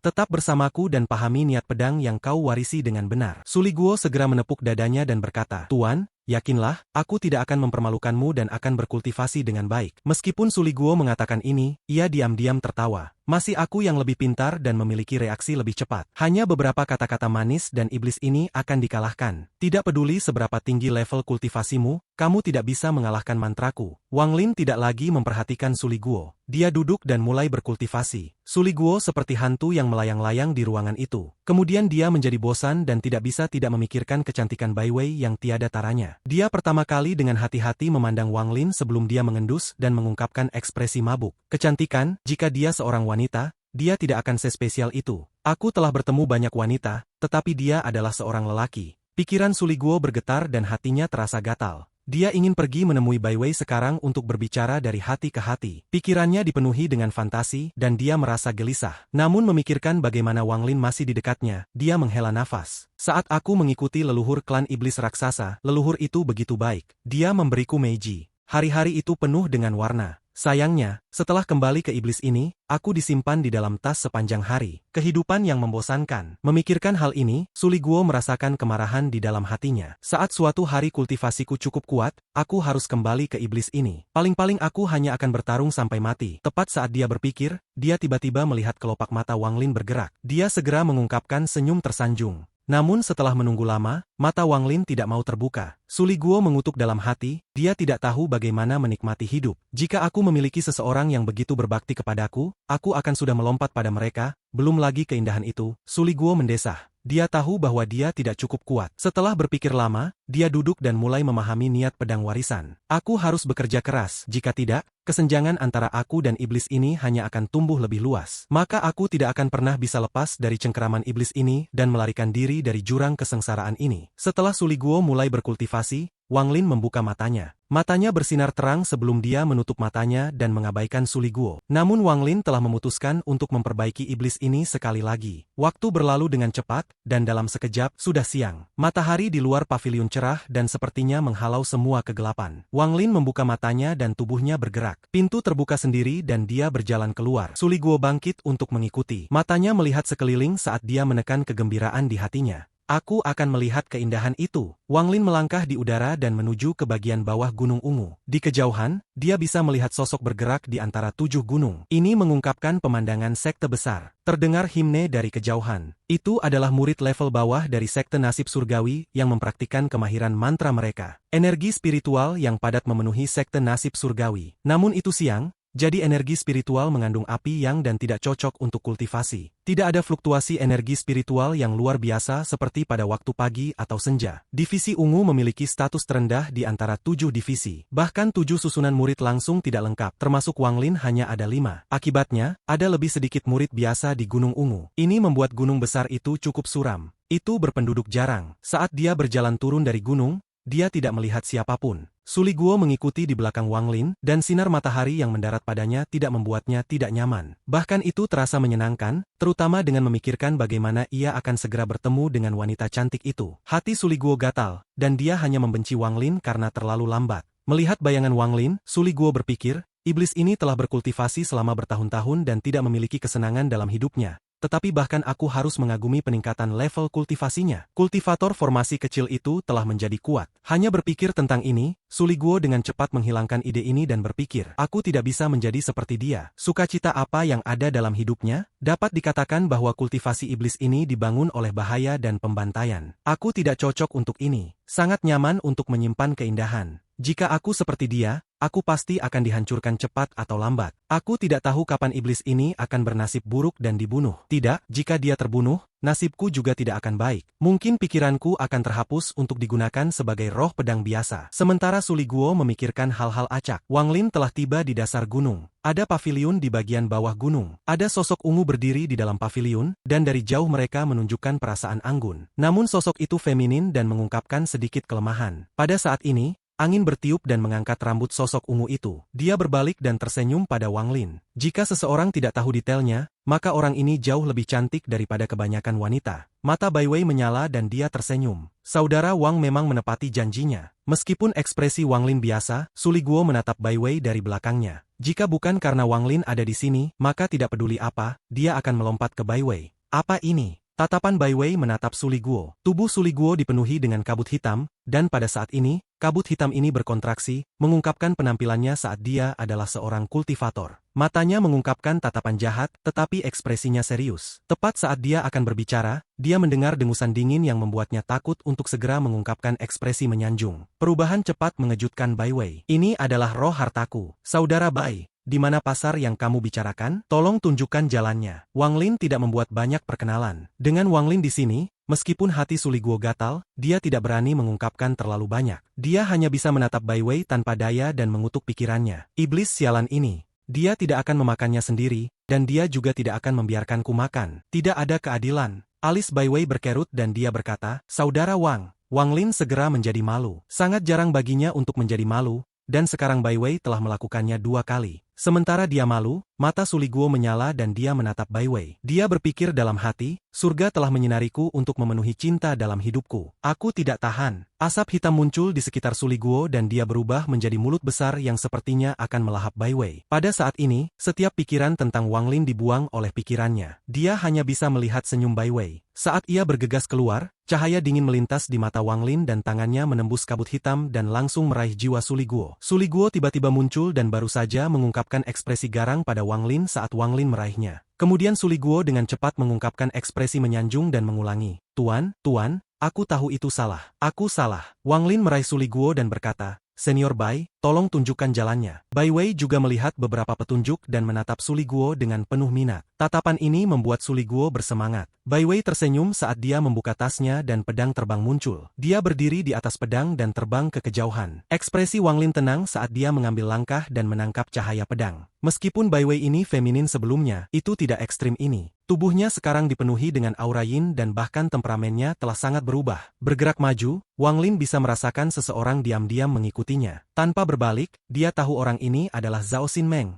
Tetap bersamaku dan pahami niat pedang yang kau warisi dengan benar. Suliguo segera menepuk dadanya dan berkata, Tuan, yakinlah, aku tidak akan mempermalukanmu dan akan berkultivasi dengan baik. Meskipun Suliguo mengatakan ini, ia diam-diam tertawa. Masih aku yang lebih pintar dan memiliki reaksi lebih cepat. Hanya beberapa kata-kata manis dan iblis ini akan dikalahkan. Tidak peduli seberapa tinggi level kultivasimu, kamu tidak bisa mengalahkan mantraku. Wang Lin tidak lagi memperhatikan Suliguo. Dia duduk dan mulai berkultivasi. Suliguo seperti hantu yang melayang-layang di ruangan itu. Kemudian dia menjadi bosan dan tidak bisa tidak memikirkan kecantikan Bai Wei yang tiada taranya. Dia pertama kali dengan hati-hati memandang Wang Lin sebelum dia mengendus dan mengungkapkan ekspresi mabuk. Kecantikan, jika dia seorang wanita, dia tidak akan sespesial itu. Aku telah bertemu banyak wanita, tetapi dia adalah seorang lelaki. Pikiran Suliguo bergetar dan hatinya terasa gatal. Dia ingin pergi menemui Bai Wei sekarang untuk berbicara dari hati ke hati. Pikirannya dipenuhi dengan fantasi dan dia merasa gelisah. Namun memikirkan bagaimana Wang Lin masih di dekatnya, dia menghela nafas. Saat aku mengikuti leluhur klan iblis raksasa, leluhur itu begitu baik. Dia memberiku Meiji. Hari-hari itu penuh dengan warna. Sayangnya, setelah kembali ke iblis ini, aku disimpan di dalam tas sepanjang hari. Kehidupan yang membosankan. Memikirkan hal ini, Suliguo merasakan kemarahan di dalam hatinya. Saat suatu hari kultivasiku cukup kuat, aku harus kembali ke iblis ini. Paling-paling aku hanya akan bertarung sampai mati. Tepat saat dia berpikir, dia tiba-tiba melihat kelopak mata Wang Lin bergerak. Dia segera mengungkapkan senyum tersanjung. Namun setelah menunggu lama, mata Wang Lin tidak mau terbuka. Suliguo mengutuk dalam hati, dia tidak tahu bagaimana menikmati hidup. Jika aku memiliki seseorang yang begitu berbakti kepadaku, aku akan sudah melompat pada mereka, belum lagi keindahan itu. Suliguo mendesah. Dia tahu bahwa dia tidak cukup kuat. Setelah berpikir lama, dia duduk dan mulai memahami niat pedang warisan. Aku harus bekerja keras. Jika tidak, kesenjangan antara aku dan iblis ini hanya akan tumbuh lebih luas. Maka aku tidak akan pernah bisa lepas dari cengkeraman iblis ini dan melarikan diri dari jurang kesengsaraan ini. Setelah Suliguo mulai berkultivasi, Wang Lin membuka matanya. Matanya bersinar terang sebelum dia menutup matanya dan mengabaikan Suliguo. Namun Wang Lin telah memutuskan untuk memperbaiki iblis ini sekali lagi. Waktu berlalu dengan cepat, dan dalam sekejap, sudah siang. Matahari di luar pavilion cerah dan sepertinya menghalau semua kegelapan. Wang Lin membuka matanya dan tubuhnya bergerak. Pintu terbuka sendiri dan dia berjalan keluar. Suliguo bangkit untuk mengikuti. Matanya melihat sekeliling saat dia menekan kegembiraan di hatinya. Aku akan melihat keindahan itu. Wang Lin melangkah di udara dan menuju ke bagian bawah Gunung Ungu. Di kejauhan, dia bisa melihat sosok bergerak di antara 7 gunung. Ini mengungkapkan pemandangan sekte besar. Terdengar himne dari kejauhan. Itu adalah murid level bawah dari sekte nasib surgawi yang mempraktikkan kemahiran mantra mereka. Energi spiritual yang padat memenuhi sekte nasib surgawi. Namun itu siang, jadi energi spiritual mengandung api yang dan tidak cocok untuk kultivasi. Tidak ada fluktuasi energi spiritual yang luar biasa seperti pada waktu pagi atau senja. Divisi ungu memiliki status terendah di antara 7 divisi. Bahkan 7 susunan murid langsung tidak lengkap, termasuk Wang Lin hanya ada 5. Akibatnya, ada lebih sedikit murid biasa di Gunung Ungu. Ini membuat gunung besar itu cukup suram. Itu berpenduduk jarang. Saat dia berjalan turun dari gunung, dia tidak melihat siapapun. Suli Guo mengikuti di belakang Wang Lin, dan sinar matahari yang mendarat padanya tidak membuatnya tidak nyaman. Bahkan itu terasa menyenangkan, terutama dengan memikirkan bagaimana ia akan segera bertemu dengan wanita cantik itu. Hati Suli Guo gatal, dan dia hanya membenci Wang Lin karena terlalu lambat. Melihat bayangan Wang Lin, Suli Guo berpikir, iblis ini telah berkultivasi selama bertahun-tahun dan tidak memiliki kesenangan dalam hidupnya. Tetapi bahkan aku harus mengagumi peningkatan level kultivasinya. Kultivator formasi kecil itu telah menjadi kuat. Hanya berpikir tentang ini, Suli Guo dengan cepat menghilangkan ide ini dan berpikir, aku tidak bisa menjadi seperti dia. Sukacita apa yang ada dalam hidupnya? Dapat dikatakan bahwa kultivasi iblis ini dibangun oleh bahaya dan pembantaian. Aku tidak cocok untuk ini. Sangat nyaman untuk menyimpan keindahan. Jika aku seperti dia, aku pasti akan dihancurkan cepat atau lambat. Aku tidak tahu kapan iblis ini akan bernasib buruk dan dibunuh. Tidak, jika dia terbunuh, nasibku juga tidak akan baik. Mungkin pikiranku akan terhapus untuk digunakan sebagai roh pedang biasa. Sementara Suli Guo memikirkan hal-hal acak. Wang Lin telah tiba di dasar gunung. Ada paviliun di bagian bawah gunung. Ada sosok ungu berdiri di dalam paviliun, dan dari jauh mereka menunjukkan perasaan anggun. Namun sosok itu feminin dan mengungkapkan sedikit kelemahan. Pada saat ini, angin bertiup dan mengangkat rambut sosok ungu itu. Dia berbalik dan tersenyum pada Wang Lin. Jika seseorang tidak tahu detailnya, maka orang ini jauh lebih cantik daripada kebanyakan wanita. Mata Bai Wei menyala dan dia tersenyum. Saudara Wang memang menepati janjinya. Meskipun ekspresi Wang Lin biasa, Suli Guo menatap Bai Wei dari belakangnya. Jika bukan karena Wang Lin ada di sini, maka tidak peduli apa, dia akan melompat ke Bai Wei. Apa ini? Tatapan Bai Wei menatap Suli Guo. Tubuh Suli Guo dipenuhi dengan kabut hitam, dan pada saat ini, kabut hitam ini berkontraksi, mengungkapkan penampilannya saat dia adalah seorang kultivator. Matanya mengungkapkan tatapan jahat, tetapi ekspresinya serius. Tepat saat dia akan berbicara, dia mendengar dengusan dingin yang membuatnya takut untuk segera mengungkapkan ekspresi menyanjung. Perubahan cepat mengejutkan Bai Wei. Ini adalah roh hartaku. Saudara Bai, di mana pasar yang kamu bicarakan? Tolong tunjukkan jalannya. Wang Lin tidak membuat banyak perkenalan. Dengan Wang Lin di sini, meskipun hati Suli Guo gatal, dia tidak berani mengungkapkan terlalu banyak. Dia hanya bisa menatap Bai Wei tanpa daya dan mengutuk pikirannya. Iblis sialan ini. Dia tidak akan memakannya sendiri, dan dia juga tidak akan membiarkanku makan. Tidak ada keadilan. Alis Bai Wei berkerut dan dia berkata, Saudara Wang. Wang Lin segera menjadi malu. Sangat jarang baginya untuk menjadi malu, dan sekarang Bai Wei telah melakukannya 2 kali. Sementara dia malu, mata Suli Guo menyala dan dia menatap Bai Wei. Dia berpikir dalam hati, surga telah menyinariku untuk memenuhi cinta dalam hidupku. Aku tidak tahan. Asap hitam muncul di sekitar Suli Guo dan dia berubah menjadi mulut besar yang sepertinya akan melahap Bai Wei. Pada saat ini, setiap pikiran tentang Wang Lin dibuang oleh pikirannya. Dia hanya bisa melihat senyum Bai Wei. Saat ia bergegas keluar, cahaya dingin melintas di mata Wang Lin dan tangannya menembus kabut hitam dan langsung meraih jiwa Suli Guo. Suli Guo tiba-tiba muncul dan baru saja mengungkapkan ekspresi garang pada Wang Lin saat Wang Lin meraihnya. Kemudian Suli Guo dengan cepat mengungkapkan ekspresi menyanjung dan mengulangi, Tuan, aku tahu itu salah. Aku salah. Wang Lin meraih Suli Guo dan berkata, Senior Bai, tolong tunjukkan jalannya. Bai Wei juga melihat beberapa petunjuk dan menatap Suli Guo dengan penuh minat. Tatapan ini membuat Suli Guo bersemangat. Bai Wei tersenyum saat dia membuka tasnya dan pedang terbang muncul. Dia berdiri di atas pedang dan terbang ke kejauhan. Ekspresi Wang Lin tenang saat dia mengambil langkah dan menangkap cahaya pedang. Meskipun Bai Wei ini feminin sebelumnya, itu tidak ekstrim ini. Tubuhnya sekarang dipenuhi dengan aura yin dan bahkan temperamennya telah sangat berubah. Bergerak maju, Wang Lin bisa merasakan seseorang diam-diam mengikutinya. Tanpa berbalik, dia tahu orang ini adalah Zhao Xinmeng.